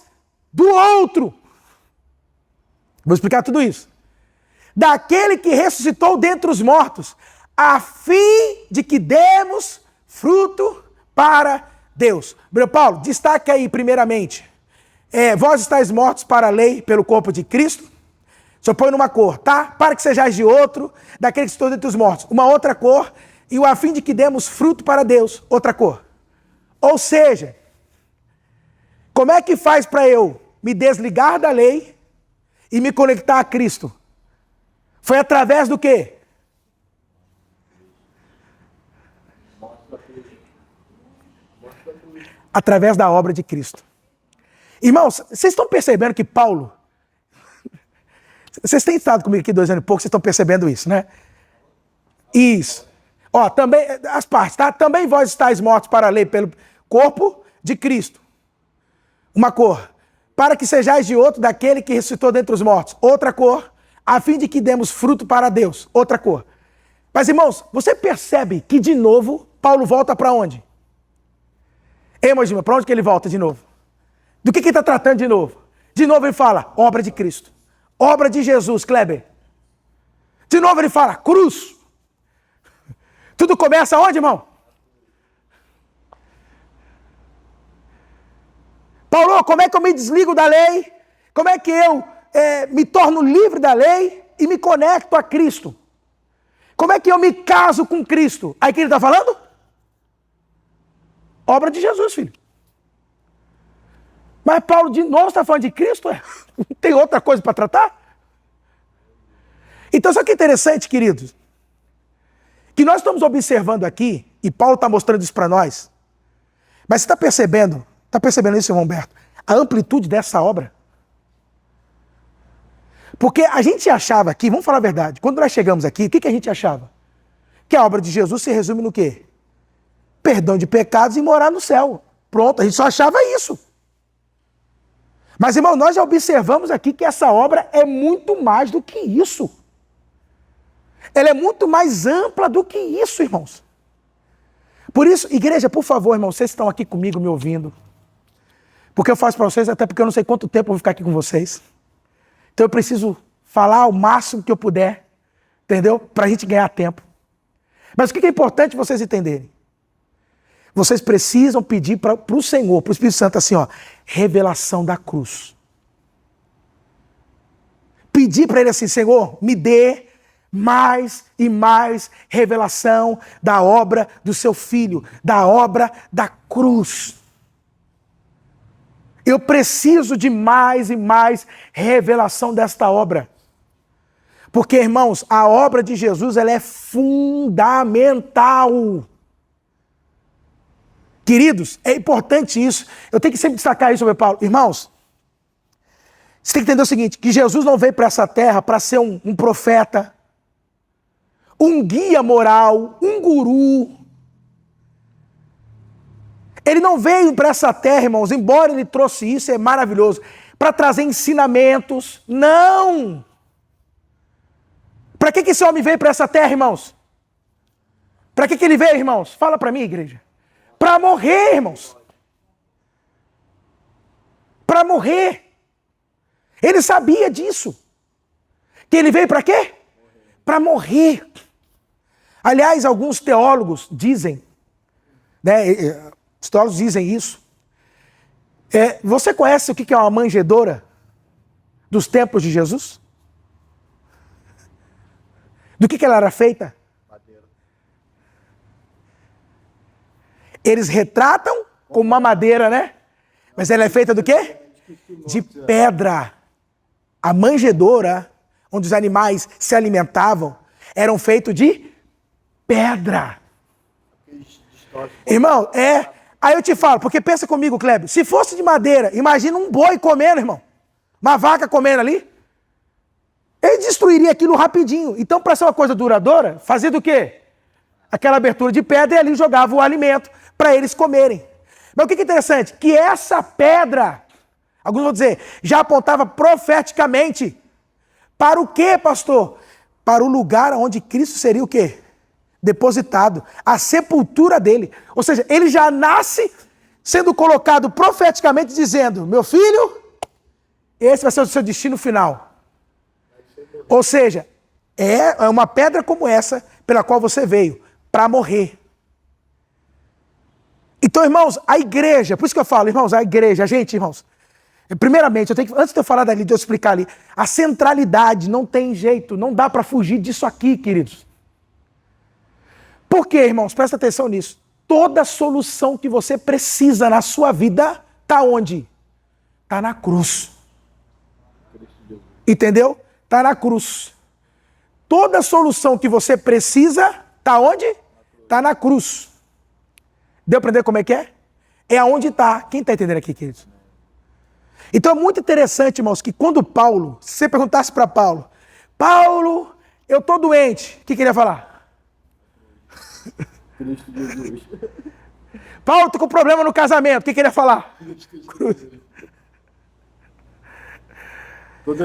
do outro. Vou explicar tudo isso. Daquele que ressuscitou dentre os mortos, a fim de que demos fruto para Deus. Meu Paulo, destaca aí primeiramente. Vós estáis mortos para a lei, pelo corpo de Cristo. Só põe numa cor, tá? Para que sejais de outro, daquele que estou dentre os mortos. Uma outra cor, e o a fim de que demos fruto para Deus. Outra cor. Ou seja, como é que faz para eu me desligar da lei e me conectar a Cristo? Foi através do quê? Através da obra de Cristo. Irmãos, vocês estão percebendo que Paulo... Vocês têm estado comigo aqui 2 anos e pouco, vocês estão percebendo isso, né? Isso. Ó, também, as partes, tá? Também vós estáis mortos para a lei pelo corpo de Cristo. Uma cor. Para que sejais de outro daquele que ressuscitou dentre os mortos. Outra cor. A fim de que demos fruto para Deus. Outra cor. Mas, irmãos, você percebe que, de novo, Paulo volta para onde? Ei, Mogima, para onde que ele volta de novo? Do que ele está tratando de novo? De novo ele fala, obra de Cristo. Obra de Jesus, Kleber. De novo ele fala, cruz. Tudo começa onde, irmão? Paulo, como é que eu me desligo da lei? Como é que eu me torno livre da lei e me conecto a Cristo? Como é que eu me caso com Cristo? Aí que ele está falando? Obra de Jesus, filho. Mas Paulo de novo está falando de Cristo? Não tem outra coisa para tratar? Então, só que é interessante, queridos, que nós estamos observando aqui, e Paulo está mostrando isso para nós, mas você está percebendo isso, irmão Humberto? A amplitude dessa obra? Porque a gente achava aqui, vamos falar a verdade, quando nós chegamos aqui, o que a gente achava? Que a obra de Jesus se resume no quê? Perdão de pecados e morar no céu. Pronto, a gente só achava isso. Mas, irmão, nós já observamos aqui que essa obra é muito mais do que isso. Ela é muito mais ampla do que isso, irmãos. Por isso, igreja, por favor, irmãos, vocês estão aqui comigo me ouvindo. Porque eu faço para vocês, até porque eu não sei quanto tempo eu vou ficar aqui com vocês. Então eu preciso falar o máximo que eu puder, entendeu? Para a gente ganhar tempo. Mas o que é importante vocês entenderem? Vocês precisam pedir para o Senhor, para o Espírito Santo, assim, ó, revelação da cruz. Pedir para ele assim, Senhor, me dê mais e mais revelação da obra do seu Filho, da obra da cruz. Eu preciso de mais e mais revelação desta obra. Porque, irmãos, a obra de Jesus, ela é fundamental. Queridos, é importante isso. Eu tenho que sempre destacar isso, meu Paulo. Irmãos, você tem que entender o seguinte, que Jesus não veio para essa terra para ser um profeta, um guia moral, um guru. Ele não veio para essa terra, irmãos, embora ele trouxe isso, é maravilhoso, para trazer ensinamentos. Não! Para que esse homem veio para essa terra, irmãos? Para que ele veio, irmãos? Fala para mim, igreja. Para morrer, irmãos. Para morrer. Ele sabia disso. Que ele veio para quê? Para morrer. Aliás, alguns teólogos dizem, né, os teólogos dizem isso. Você conhece o que é uma manjedoura dos tempos de Jesus? Do que ela era feita? Madeira. Eles retratam como uma madeira, né? Mas ela é feita do quê? De pedra. A manjedoura, onde os animais se alimentavam, eram feitos de pedra. Irmão, Aí eu te falo, porque pensa comigo, Kleber, se fosse de madeira, imagina um boi comendo, irmão. Uma vaca comendo ali. Ele destruiria aquilo rapidinho. Então, para ser uma coisa duradoura, fazia do quê? Aquela abertura de pedra e ali jogava o alimento para eles comerem. Mas o que é interessante? Que essa pedra, alguns vão dizer, já apontava profeticamente para o quê, pastor? Para o lugar onde Cristo seria o quê? Depositado. A sepultura dele. Ou seja, ele já nasce sendo colocado profeticamente dizendo, meu filho, esse vai ser o seu destino final. Ou seja, é uma pedra como essa pela qual você veio, para morrer. Então, irmãos, a igreja, por isso que eu falo, irmãos, a igreja, a gente, irmãos, primeiramente, antes de eu falar dali, de eu explicar ali, a centralidade não tem jeito, não dá para fugir disso aqui, queridos. Por quê, irmãos? Presta atenção nisso. Toda solução que você precisa na sua vida está onde? Está na cruz. Entendeu? Está na cruz. Toda solução que você precisa, está onde? Está na cruz. Deu para entender como é que é? É aonde está. Quem está entendendo aqui, queridos? Então é muito interessante, irmãos, que quando Paulo, se você perguntasse para Paulo, Paulo, eu estou doente, o que ele ia falar? Cristo Jesus. Paulo, tô com problema no casamento. O que ele ia falar? Cruz.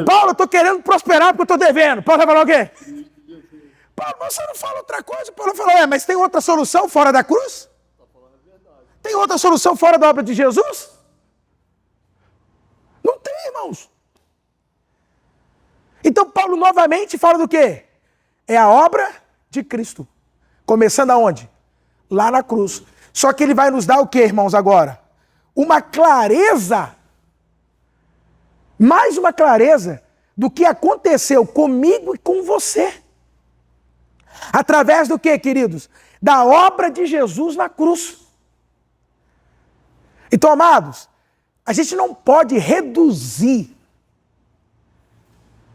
Paulo, eu tô querendo prosperar porque eu tô devendo. Paulo vai falar o quê? Paulo, você não fala outra coisa? Paulo fala, mas tem outra solução fora da cruz? Tem outra solução fora da obra de Jesus? Não tem, irmãos. Então Paulo novamente fala do quê? É a obra de Cristo. Começando aonde? Lá na cruz. Só que ele vai nos dar o quê, irmãos, agora? Uma clareza, mais uma clareza do que aconteceu comigo e com você. Através do quê, queridos? Da obra de Jesus na cruz. Então, amados, a gente não pode reduzir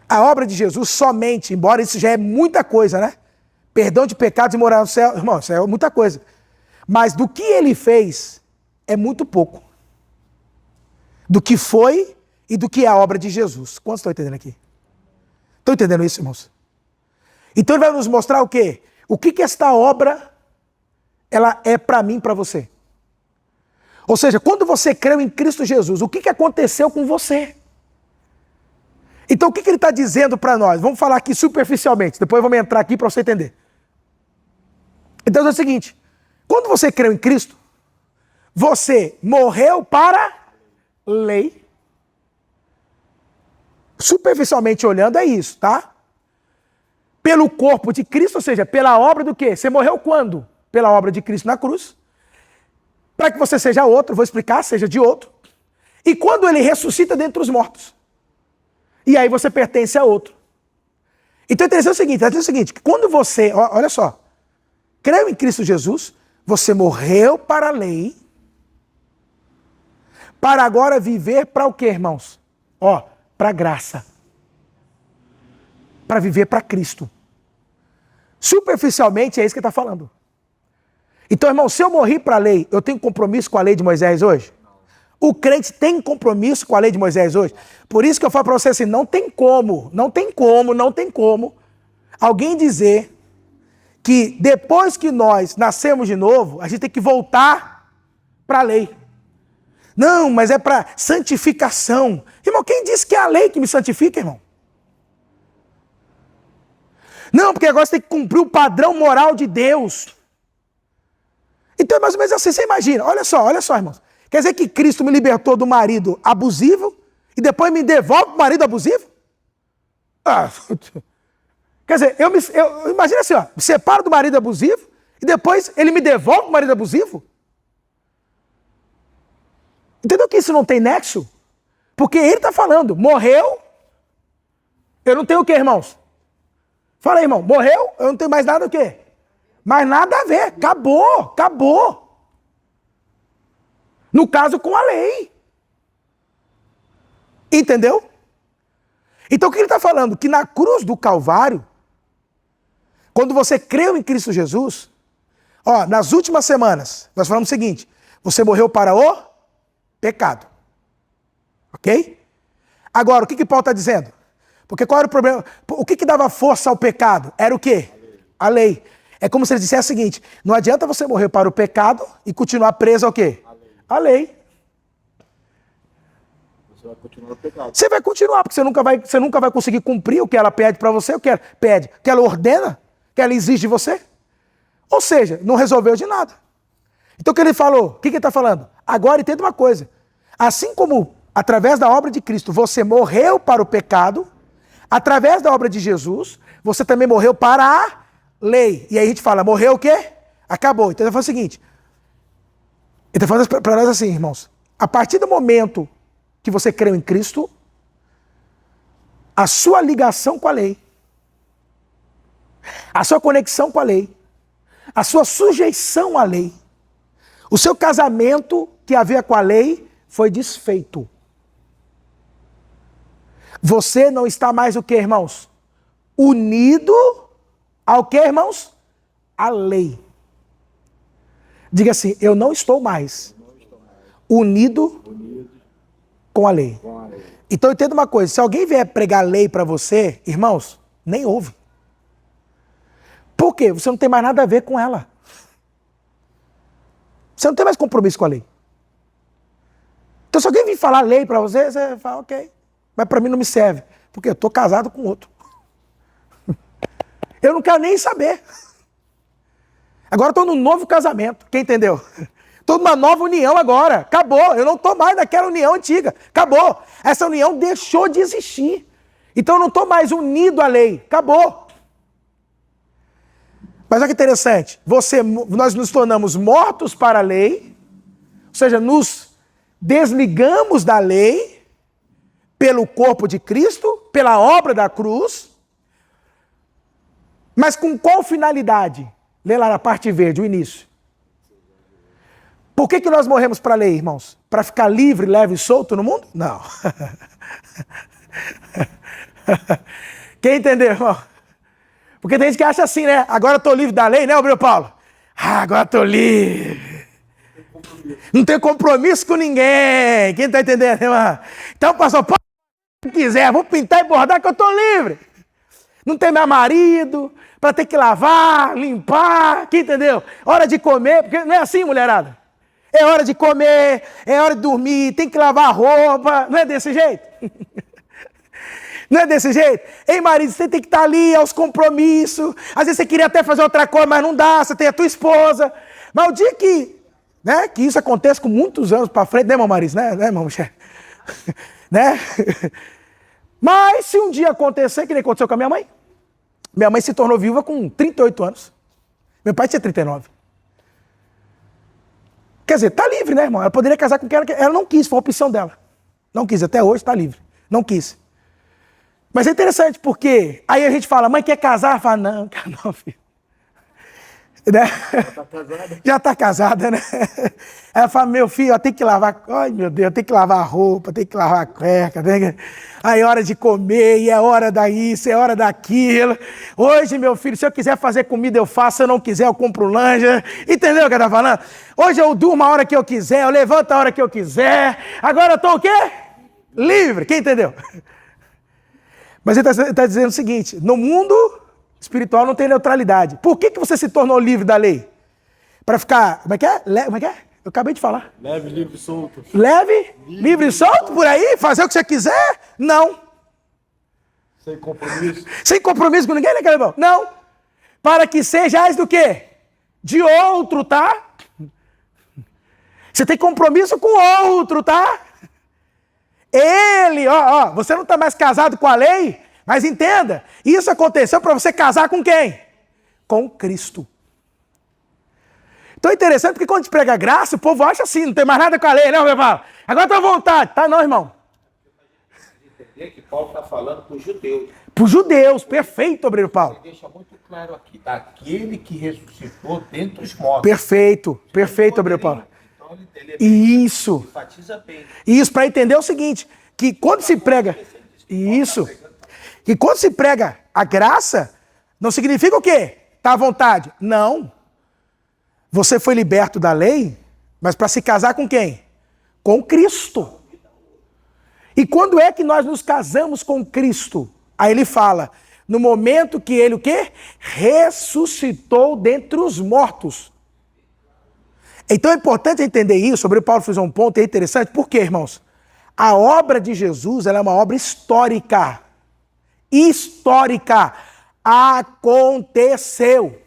a obra de Jesus somente, embora isso já é muita coisa, né? Perdão de pecados e morar no céu, irmão, isso é muita coisa. Mas do que ele fez é muito pouco. Do que foi e do que é a obra de Jesus. Quantos estão entendendo aqui? Estão entendendo isso, irmãos? Então ele vai nos mostrar o quê? O que esta obra ela é para mim e para você. Ou seja, quando você creu em Cristo Jesus, o que aconteceu com você? Então o que ele está dizendo para nós? Vamos falar aqui superficialmente, depois vamos entrar aqui para você entender. Então é o seguinte, quando você creu em Cristo, você morreu para lei. Superficialmente olhando é isso, tá? Pelo corpo de Cristo, ou seja, pela obra do quê? Você morreu quando? Pela obra de Cristo na cruz. Para que você seja outro, vou explicar, seja de outro. E quando ele ressuscita dentre os mortos. E aí você pertence a outro. Então é o seguinte, que quando você, olha só, creu em Cristo Jesus, você morreu para a lei, para agora viver para o quê, irmãos? Para a graça. Para viver para Cristo. Superficialmente é isso que ele está falando. Então, irmão, se eu morri para a lei, eu tenho compromisso com a lei de Moisés hoje? Não. O crente tem compromisso com a lei de Moisés hoje? Por isso que eu falo para você assim, não tem como alguém dizer que depois que nós nascemos de novo, a gente tem que voltar para a lei. Não, mas é para santificação. Irmão, quem disse que é a lei que me santifica, irmão? Não, porque agora você tem que cumprir o padrão moral de Deus. Então é mais ou menos assim, você imagina, olha só, irmãos. Quer dizer que Cristo me libertou do marido abusivo e depois me devolve para o marido abusivo? Quer dizer, eu imagino assim, me separo do marido abusivo e depois ele me devolve para o marido abusivo? Entendeu que isso não tem nexo? Porque ele está falando, morreu, eu não tenho o quê, irmãos? Fala aí, irmão, morreu, eu não tenho mais nada o quê? Mais nada a ver, acabou. No caso com a lei. Entendeu? Então o que ele está falando? Que na cruz do Calvário, quando você creu em Cristo Jesus, nas últimas semanas, nós falamos o seguinte, você morreu para o pecado. Ok? Agora, o que Paulo está dizendo? Porque qual era o problema? O que dava força ao pecado? Era o quê? A lei. É como se ele dissesse o seguinte, não adianta você morrer para o pecado e continuar preso ao quê? A lei. Você vai continuar no pecado. Você vai continuar, porque você nunca vai conseguir cumprir o que ela pede para você, o que ela pede, o que ela ordena, o que ela exige de você. Ou seja, não resolveu de nada. Então o que ele falou? O que ele está falando? Agora entenda uma coisa. Assim como através da obra de Cristo você morreu para o pecado, através da obra de Jesus, você também morreu para a lei. E aí a gente fala, morreu o quê? Acabou. Então ele fala o seguinte, ele está falando para nós assim, irmãos, a partir do momento que você creu em Cristo, a sua ligação com a lei, a sua conexão com a lei, a sua sujeição à lei, o seu casamento que havia com a lei foi desfeito. Você não está mais o que, irmãos? Unido ao que, irmãos? A lei. Diga assim, eu não estou mais unido com a lei. Então entenda uma coisa, se alguém vier pregar lei para você, irmãos, nem ouve. Por quê? Você não tem mais nada a ver com ela. Você não tem mais compromisso com a lei. Então, se alguém vir falar lei para você, você fala, ok. Mas para mim não me serve. Porque eu estou casado com outro. Eu não quero nem saber. Agora estou num novo casamento. Quem entendeu? Estou numa nova união agora. Acabou. Eu não estou mais naquela união antiga. Acabou. Essa união deixou de existir. Então eu não estou mais unido à lei. Acabou. Mas olha que interessante. Nós nos tornamos mortos para a lei. Ou seja, nos desligamos da lei pelo corpo de Cristo, pela obra da cruz, mas com qual finalidade? Lê lá na parte verde, o início. Por que nós morremos para a lei, irmãos? Para ficar livre, leve e solto no mundo? Não. Quem entendeu, irmão? Porque tem gente que acha assim, né? Agora eu estou livre da lei, né, Bruno Paulo? Agora estou livre. Não tem compromisso com ninguém. Quem está entendendo, irmão? Então, pastor, pode se quiser, vou pintar e bordar que eu estou livre. Não tem meu marido para ter que lavar, limpar, quem entendeu? Hora de comer, porque não é assim, mulherada. É hora de comer, é hora de dormir, tem que lavar a roupa, não é desse jeito? Não é desse jeito? Ei, marido, você tem que estar ali aos compromissos. Às vezes você queria até fazer outra coisa, mas não dá, você tem a tua esposa. Mas o dia que isso acontece com muitos anos para frente, né, meu marido? Né, irmão Michel? Né? Mas se um dia acontecer, que nem aconteceu com a minha mãe se tornou viúva com 38 anos. Meu pai tinha 39. Quer dizer, tá livre, né, irmão? Ela poderia casar com quem ela não quis, foi a opção dela. Não quis, até hoje tá livre. Não quis. Mas é interessante, porque aí a gente fala, mãe quer casar? Fala, não, não, filho. Né? Já tá casada, né? Ela fala, meu filho, eu tenho que lavar, ai meu Deus, eu tenho que lavar a roupa, tenho que lavar a cueca, aí é hora de comer, e é hora disso, é hora daquilo. Hoje, meu filho, se eu quiser fazer comida, eu faço, se eu não quiser, eu compro lanche. Entendeu o que ela tá falando? Hoje eu durmo a hora que eu quiser, eu levanto a hora que eu quiser. Agora eu tô o quê? Livre. Quem entendeu? Mas ele está dizendo o seguinte, no mundo espiritual não tem neutralidade. Por que você se tornou livre da lei? Para ficar, como é que é? Como é que é? Eu acabei de falar. Leve, livre e solto. Leve, livre e solto por aí? Fazer o que você quiser? Não. Sem compromisso? Sem compromisso com ninguém, né, Calebão? Não. Para que sejais do quê? De outro, tá? Você tem compromisso com outro, tá? Ele, você não está mais casado com a lei, mas entenda, isso aconteceu para você casar com quem? Com Cristo. Então é interessante porque quando a gente prega graça, o povo acha assim, não tem mais nada com a lei, né, meu irmão? Agora está à vontade. Tá não, irmão. Entender que Paulo está falando para os judeus. Para os judeus, perfeito, Obreiro Paulo. Ele deixa muito claro aqui, daquele que ressuscitou dentre os mortos. Perfeito, Obreiro Paulo. Então ele Isso. enfatiza bem. Isso, para entender o seguinte, que quando se prega... Isso. Que quando se prega a graça, não significa o quê? Tá à vontade. Não. Você foi liberto da lei, mas para se casar com quem? Com Cristo. E quando é que nós nos casamos com Cristo? Aí ele fala, no momento que ele o quê? Ressuscitou dentre os mortos. Então é importante entender isso, sobre o Paulo fez um ponto é interessante, por quê, irmãos? A obra de Jesus ela é uma obra histórica. Histórica. Aconteceu.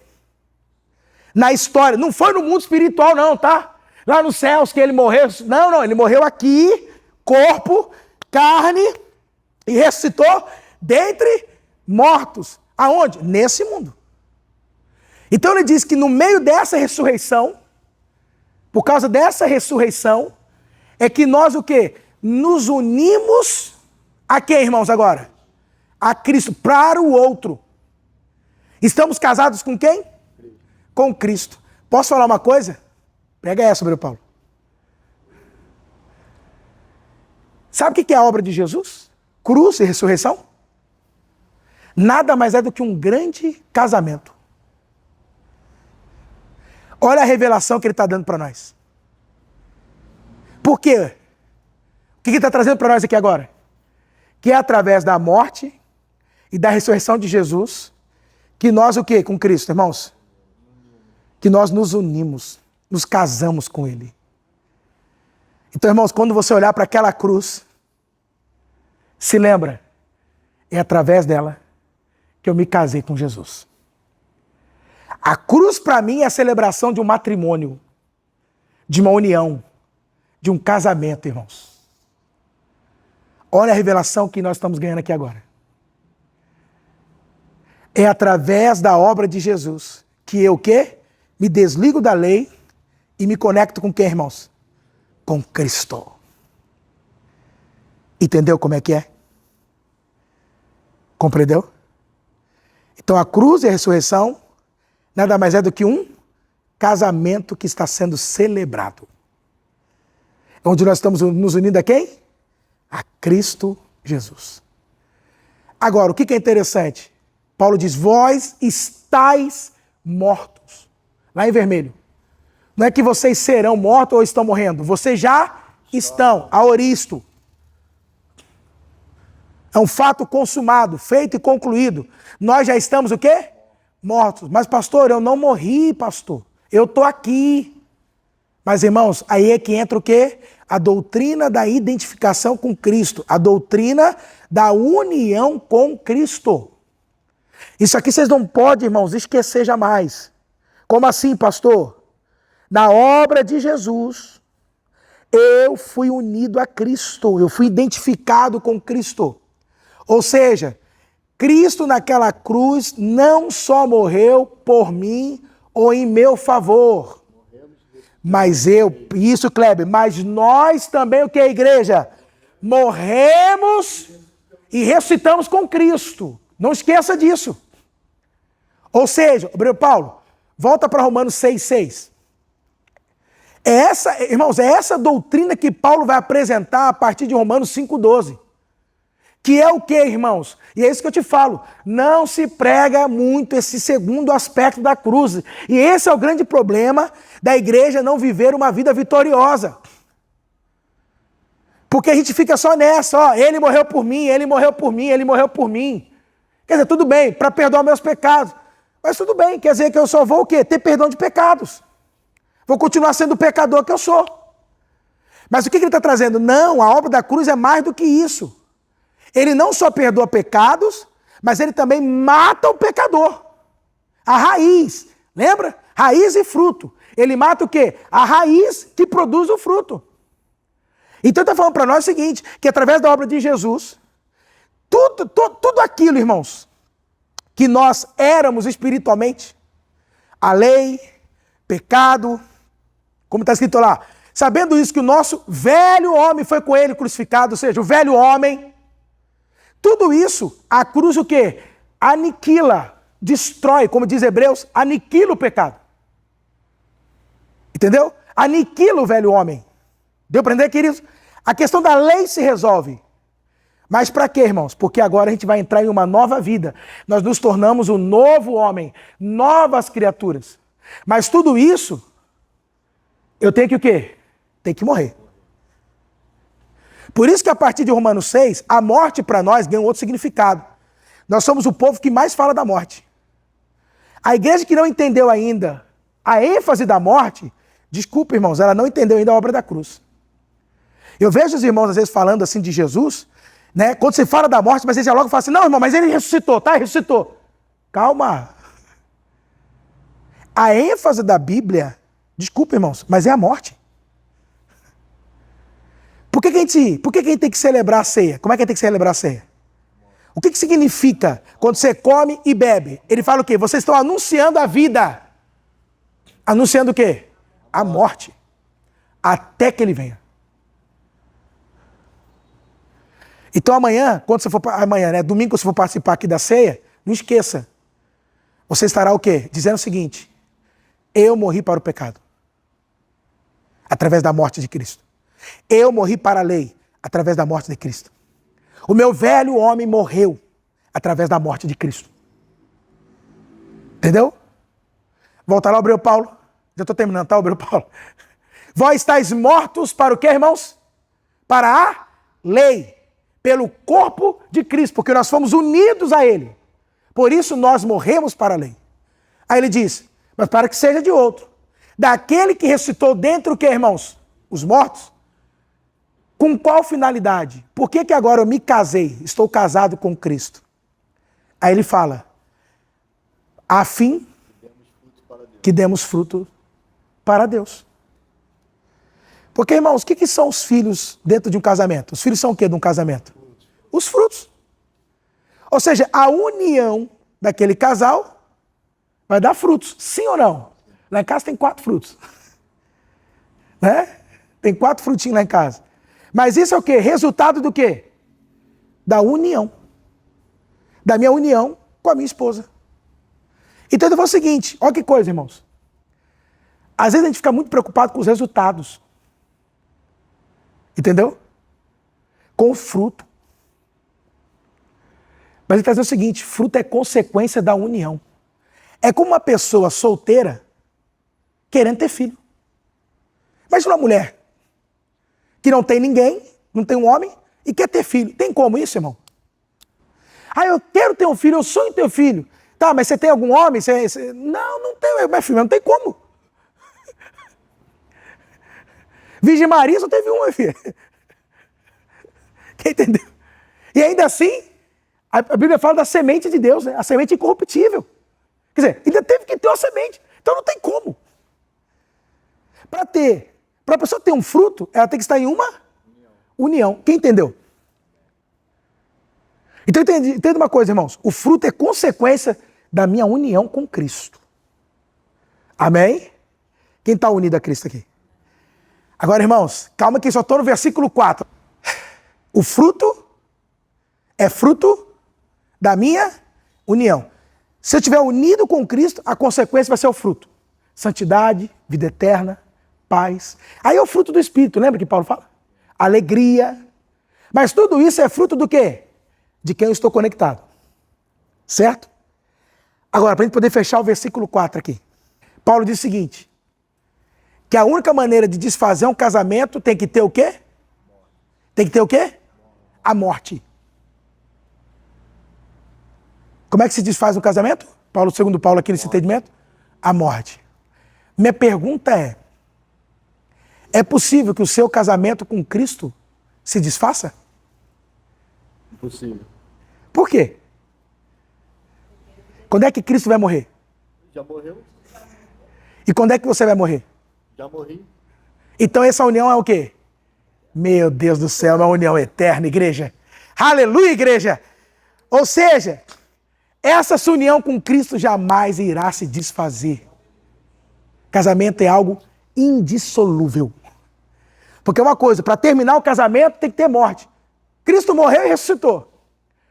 Na história. Não foi no mundo espiritual, não, tá? Lá nos céus que ele morreu. Não, ele morreu aqui, corpo, carne, e ressuscitou dentre mortos. Aonde? Nesse mundo. Então ele diz que no meio dessa ressurreição, por causa dessa ressurreição, é que nós o quê? Nos unimos a quem, irmãos, agora? A Cristo, para o outro. Estamos casados com quem? Com Cristo. Posso falar uma coisa? Pega essa, meu Paulo. Sabe o que é a obra de Jesus? Cruz e ressurreição? Nada mais é do que um grande casamento. Olha a revelação que ele está dando para nós. Por quê? O que ele está trazendo para nós aqui agora? Que é através da morte e da ressurreição de Jesus que nós o quê? Com Cristo, irmãos? Que nós nos unimos. nos casamos com ele. Então, irmãos, quando você olhar para aquela cruz, se lembra, é através dela que eu me casei com Jesus. A cruz para mim é a celebração de um matrimônio, de uma união, de um casamento, irmãos. Olha a revelação que nós estamos ganhando aqui agora. É através da obra de Jesus que eu, o quê? Me desligo da lei e me conecto com quem, irmãos? Com Cristo. Entendeu como é que é? Compreendeu? Então a cruz e a ressurreição nada mais é do que um casamento que está sendo celebrado. Onde nós estamos nos unindo a quem? A Cristo Jesus. Agora, o que é interessante? Paulo diz, vós estáis mortos. Lá em vermelho. Não é que vocês serão mortos ou estão morrendo. Vocês já estão. Aoristo. É um fato consumado, feito e concluído. Nós já estamos o quê? Mortos. Mas, pastor, eu não morri, pastor. Eu estou aqui. Mas, irmãos, aí é que entra o quê? A doutrina da identificação com Cristo. A doutrina da união com Cristo. Isso aqui vocês não podem, irmãos, esquecer jamais. Como assim, pastor? Na obra de Jesus, eu fui unido a Cristo. Eu fui identificado com Cristo. Ou seja, Cristo naquela cruz não só morreu por mim ou em meu favor. Mas isso, Kleber, mas nós também, o que é a igreja? Morremos e ressuscitamos com Cristo. Não esqueça disso. Ou seja, Paulo, volta para Romanos 6,6. Irmãos, é essa doutrina que Paulo vai apresentar a partir de Romanos 5,12. Que é o que, irmãos? E é isso que eu te falo. Não se prega muito esse segundo aspecto da cruz. E esse é o grande problema da igreja não viver uma vida vitoriosa. Porque a gente fica só nessa, ó, ele morreu por mim, ele morreu por mim, ele morreu por mim. Quer dizer, tudo bem, para perdoar meus pecados. Mas tudo bem, quer dizer que eu só vou o quê? Ter perdão de pecados. Vou continuar sendo o pecador que eu sou. Mas o que ele está trazendo? Não, a obra da cruz é mais do que isso. Ele não só perdoa pecados, mas ele também mata o pecador. A raiz, lembra? Raiz e fruto. Ele mata o quê? A raiz que produz o fruto. Então ele está falando para nós o seguinte, que através da obra de Jesus, tudo aquilo, irmãos, que nós éramos espiritualmente, a lei, pecado, como está escrito lá, sabendo isso que o nosso velho homem foi com ele crucificado, ou seja, o velho homem, tudo isso, a cruz o quê? Aniquila, destrói, como diz Hebreus, aniquila o pecado. Entendeu? Aniquila o velho homem. Deu para entender, queridos? A questão da lei se resolve. Mas para quê, irmãos? Porque agora a gente vai entrar em uma nova vida. Nós nos tornamos um novo homem, novas criaturas. Mas tudo isso, eu tenho que o quê? Tem que morrer. Por isso que a partir de Romanos 6, a morte para nós ganha um outro significado. Nós somos o povo que mais fala da morte. A igreja que não entendeu ainda a ênfase da morte, desculpa, irmãos, ela não entendeu ainda a obra da cruz. Eu vejo os irmãos às vezes falando assim de Jesus, né? Quando você fala da morte, mas eles já logo falam assim, não, irmão, mas ele ressuscitou, tá? Ressuscitou. Calma. A ênfase da Bíblia, desculpa, irmãos, mas é a morte. Por que a gente tem que celebrar a ceia? Como é que a gente tem que celebrar a ceia? O que significa quando você come e bebe? Ele fala o quê? Vocês estão anunciando a vida. Anunciando o quê? A morte. Até que ele venha. Então amanhã, quando você for amanhã, né? Domingo, quando você for participar aqui da ceia, não esqueça. Você estará o quê? Dizendo o seguinte: eu morri para o pecado. Através da morte de Cristo. Eu morri para a lei, através da morte de Cristo. O meu velho homem morreu através da morte de Cristo. Entendeu? Volta lá, Hebreu Paulo. Já estou terminando, tá, Hebreu Paulo? Vós estáis mortos para o quê, irmãos? Para a lei, pelo corpo de Cristo, porque nós fomos unidos a Ele. Por isso nós morremos para a lei. Aí ele diz, mas para que seja de outro. daquele que ressuscitou dentre o que, irmãos? Os mortos. Com qual finalidade? Por que agora eu me casei, estou casado com Cristo? Aí ele fala, a fim que demos fruto para Deus. Porque, irmãos, o que são os filhos dentro de um casamento? Os filhos são o que de um casamento? Os frutos. Ou seja, a união daquele casal vai dar frutos. Sim ou não? Lá em casa tem 4 frutos. Né? Tem 4 frutinhos lá em casa. Mas isso é o quê? Resultado do quê? Da união. Da minha união com a minha esposa. Então eu vou o seguinte, olha que coisa, irmãos. Às vezes a gente fica muito preocupado com os resultados. Entendeu? Com o fruto. Mas ele está dizendo o seguinte, fruto é consequência da união. É como uma pessoa solteira querendo ter filho. Imagina uma mulher que não tem ninguém, não tem um homem e quer ter filho. Tem como isso, irmão? Ah, eu quero ter um filho, eu sonho em ter um filho. Tá, mas você tem algum homem? Não, não tenho, meu filho, não tem como. Virgem Maria só teve uma, filha. Quem entendeu? E ainda assim, a Bíblia fala da semente de Deus, né? A semente incorruptível. Quer dizer, ainda teve que ter uma semente. Então não tem como. Para a pessoa ter um fruto, ela tem que estar em uma união. Quem entendeu? Então entenda uma coisa, irmãos. O fruto é consequência da minha união com Cristo. Amém? Quem está unido a Cristo aqui? Agora, irmãos, calma que só estou no versículo 4. O fruto é fruto da minha união. Se eu estiver unido com Cristo, a consequência vai ser o fruto. Santidade, vida eterna, paz. Aí é o fruto do Espírito, lembra que Paulo fala? Alegria. Mas tudo isso é fruto do quê? De quem eu estou conectado. Certo? Agora, para a gente poder fechar o versículo 4 aqui. Paulo diz o seguinte, que a única maneira de desfazer um casamento tem que ter o quê? Tem que ter o quê? A morte. Como é que se desfaz um casamento? Segundo Paulo aqui nesse entendimento? A morte. Minha pergunta é possível que o seu casamento com Cristo se desfaça? Impossível. Por quê? Quando é que Cristo vai morrer? Já morreu? E quando é que você vai morrer? Já morri. Então essa união é o quê? Meu Deus do céu, é uma união eterna, igreja. Aleluia, igreja! Ou seja, essa sua união com Cristo jamais irá se desfazer. Casamento é algo indissolúvel. Porque uma coisa, para terminar o casamento tem que ter morte. Cristo morreu e ressuscitou.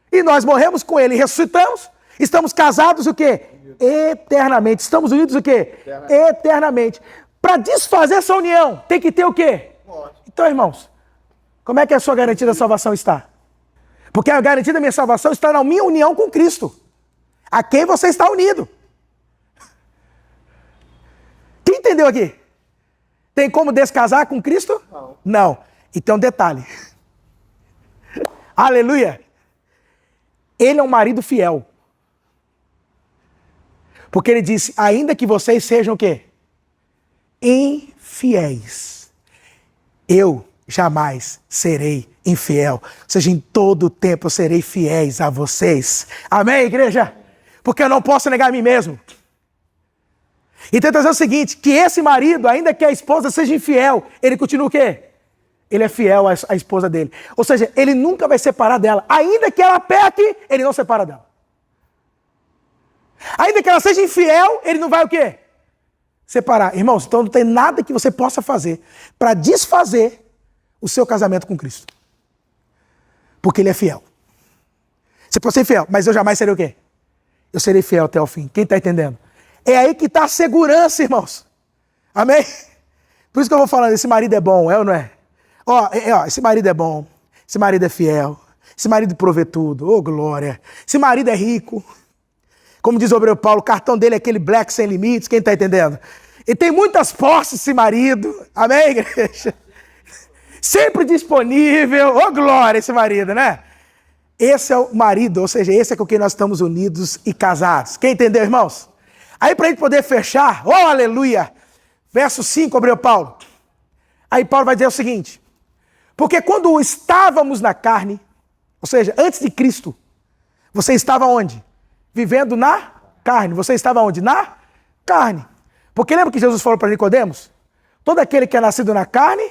E nós morremos com ele e ressuscitamos. Estamos casados o quê? Eternamente. Estamos unidos o quê? Eternamente. Para desfazer essa união, tem que ter o quê? Morte. Então, irmãos, como é que a sua garantia da salvação está? Porque a garantia da minha salvação está na minha união com Cristo. A quem você está unido. Quem entendeu aqui? Tem como descasar com Cristo? Não. Não. Então, detalhe. Aleluia. Ele é um marido fiel. Porque ele disse, ainda que vocês sejam o quê? Infiéis. Eu jamais serei infiel. Ou seja, em todo o tempo eu serei fiéis a vocês. Amém, igreja? Porque eu não posso negar a mim mesmo. Então, eu estou dizendo o seguinte, que esse marido, ainda que a esposa seja infiel, ele continua o quê? Ele é fiel à esposa dele. Ou seja, ele nunca vai separar dela. Ainda que ela peque, ele não separa dela. Ainda que ela seja infiel, ele não vai o quê? Separar. Irmãos, então não tem nada que você possa fazer para desfazer o seu casamento com Cristo. Porque ele é fiel. Você pode ser fiel, mas eu jamais serei o quê? Eu serei fiel até o fim. Quem está entendendo? É aí que está a segurança, irmãos. Amém? Por isso que eu vou falando, esse marido é bom, é ou não é? Ó, esse marido é bom, esse marido é fiel, esse marido provê tudo, ô glória. Esse marido é rico. Como diz o obreiro Paulo, o cartão dele é aquele black sem limites, quem está entendendo? E tem muitas posses esse marido, amém, igreja? Sempre disponível, ô glória esse marido, né? Esse é o marido, ou seja, esse é com quem nós estamos unidos e casados. Quem entendeu, irmãos? Aí para a gente poder fechar, oh aleluia, verso 5, abriu Paulo. Aí Paulo vai dizer o seguinte: porque quando estávamos na carne, ou seja, antes de Cristo, você estava onde? Vivendo na carne. Você estava onde? Na carne. Porque lembra que Jesus falou para Nicodemos? Todo aquele que é nascido na carne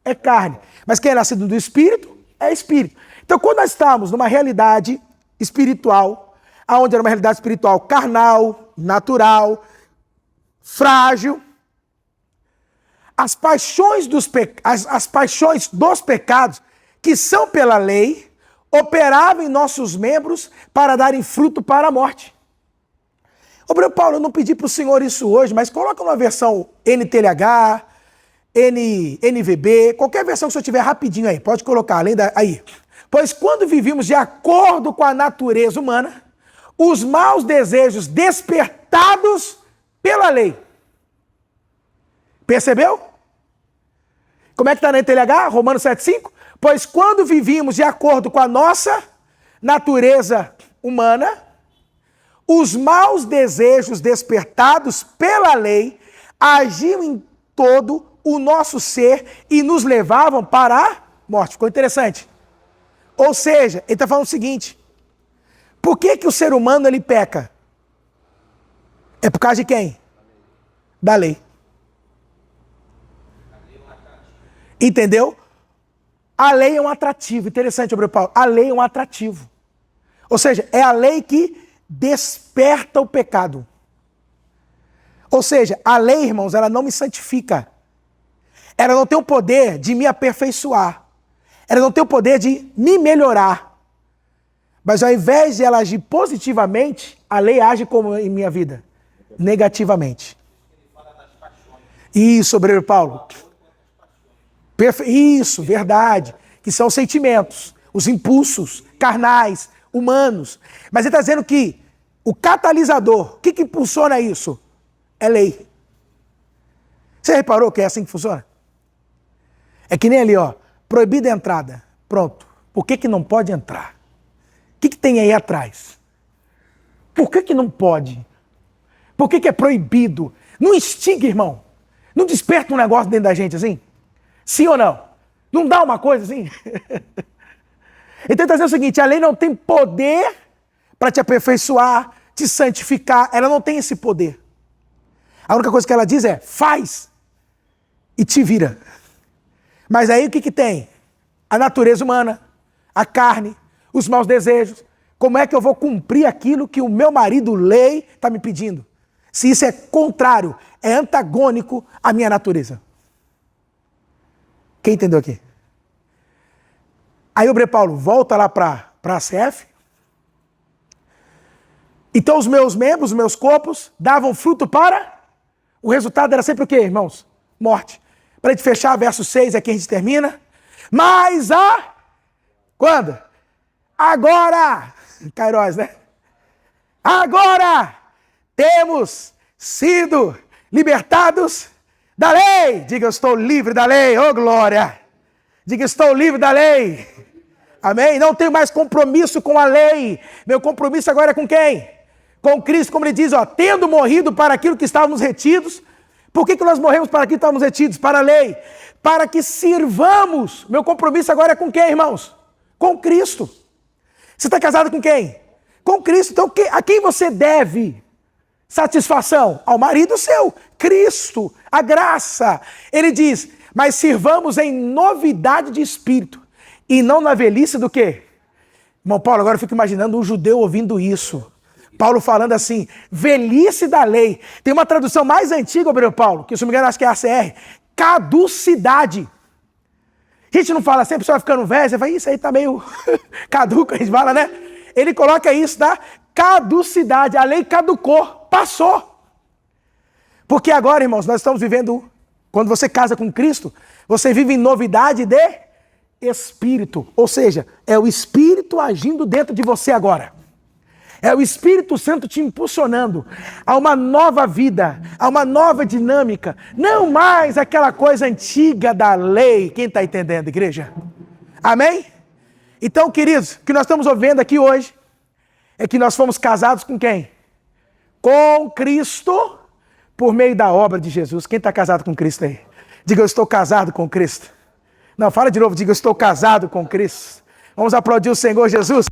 é carne, mas quem é nascido do Espírito é Espírito. Então, quando nós estamos numa realidade espiritual, aonde era uma realidade espiritual carnal, natural, frágil, as paixões dos pecados, que são pela lei, operavam em nossos membros para darem fruto para a morte. Ô, Paulo, eu não pedi para o senhor isso hoje, mas coloca uma versão NTLH, NVB, qualquer versão que o senhor tiver rapidinho aí, pode colocar, aí. Pois quando vivíamos de acordo com a natureza humana, os maus desejos despertados pela lei. Percebeu? Como é que está na NTLH? Romanos 7,5? Pois quando vivíamos de acordo com a nossa natureza humana, os maus desejos despertados pela lei agiam em todo o nosso ser e nos levavam para a morte. Ficou interessante? Ou seja, ele está falando o seguinte: por que o ser humano ele peca? É por causa de quem? Da lei. Entendeu? A lei é um atrativo. Interessante, Paulo. A lei é um atrativo. Ou seja, é a lei que desperta o pecado. Ou seja, a lei, irmãos, ela não me santifica. Ela não tem o poder de me aperfeiçoar. Ela não tem o poder de me melhorar. Mas ao invés de ela agir positivamente, a lei age como em minha vida? Negativamente. Isso, obreiro Paulo. Isso, verdade. Que são os sentimentos, os impulsos carnais, humanos. Mas ele está dizendo que o catalisador, o que impulsiona isso? É lei. Você reparou que é assim que funciona? É que nem ali, ó. Proibida a entrada. Pronto. Por que não pode entrar? O que tem aí atrás? Por que não pode? Por que é proibido? Não instiga, irmão. Não desperta um negócio dentro da gente assim? Sim ou não? Não dá uma coisa assim? Então ele está dizendo o seguinte: a lei não tem poder para te aperfeiçoar, te santificar. Ela não tem esse poder. A única coisa que ela diz é: faz e te vira. Mas aí o que tem? A natureza humana, a carne, os maus desejos. Como é que eu vou cumprir aquilo que o meu marido, lei, está me pedindo? Se isso é contrário, é antagônico à minha natureza. Quem entendeu aqui? Aí o Bre Paulo volta lá para a CF. Então os meus membros, os meus corpos, davam fruto para... O resultado era sempre o quê, irmãos? Morte. Para a gente fechar, verso 6, aqui a gente termina. Mas quando? Agora! Cairós, né? Agora temos sido libertados da lei. Diga, eu estou livre da lei. Oh, glória! Diga, estou livre da lei. Amém? Não tenho mais compromisso com a lei. Meu compromisso agora é com quem? Com Cristo, como ele diz, ó, tendo morrido para aquilo que estávamos retidos. Por que nós morremos para aquilo que estávamos retidos? Para a lei. Para que sirvamos. Meu compromisso agora é com quem, irmãos? Com Cristo. Você está casado com quem? Com Cristo. Então, a quem você deve satisfação? Ao marido seu. Cristo. A graça. Ele diz, mas sirvamos em novidade de espírito. E não na velhice do quê? Irmão Paulo, agora eu fico imaginando um judeu ouvindo isso. Paulo falando assim, velhice da lei. Tem uma tradução mais antiga, Obrigado Paulo, que se não me engano acho que é a ACR. Caducidade. A gente não fala assim, a pessoa vai ficando velha, você fala, isso aí tá meio caduco, a gente fala, né? Ele coloca isso, tá? Caducidade. A lei caducou, passou. Porque agora, irmãos, nós estamos vivendo, quando você casa com Cristo, você vive em novidade de espírito. Ou seja, é o Espírito agindo dentro de você agora. É o Espírito Santo te impulsionando a uma nova vida, a uma nova dinâmica. Não mais aquela coisa antiga da lei. Quem está entendendo, igreja? Amém? Então, queridos, o que nós estamos ouvindo aqui hoje é que nós fomos casados com quem? Com Cristo por meio da obra de Jesus. Quem está casado com Cristo aí? Diga, eu estou casado com Cristo. Não, fala de novo, diga, eu estou casado com Cristo. Vamos aplaudir o Senhor Jesus.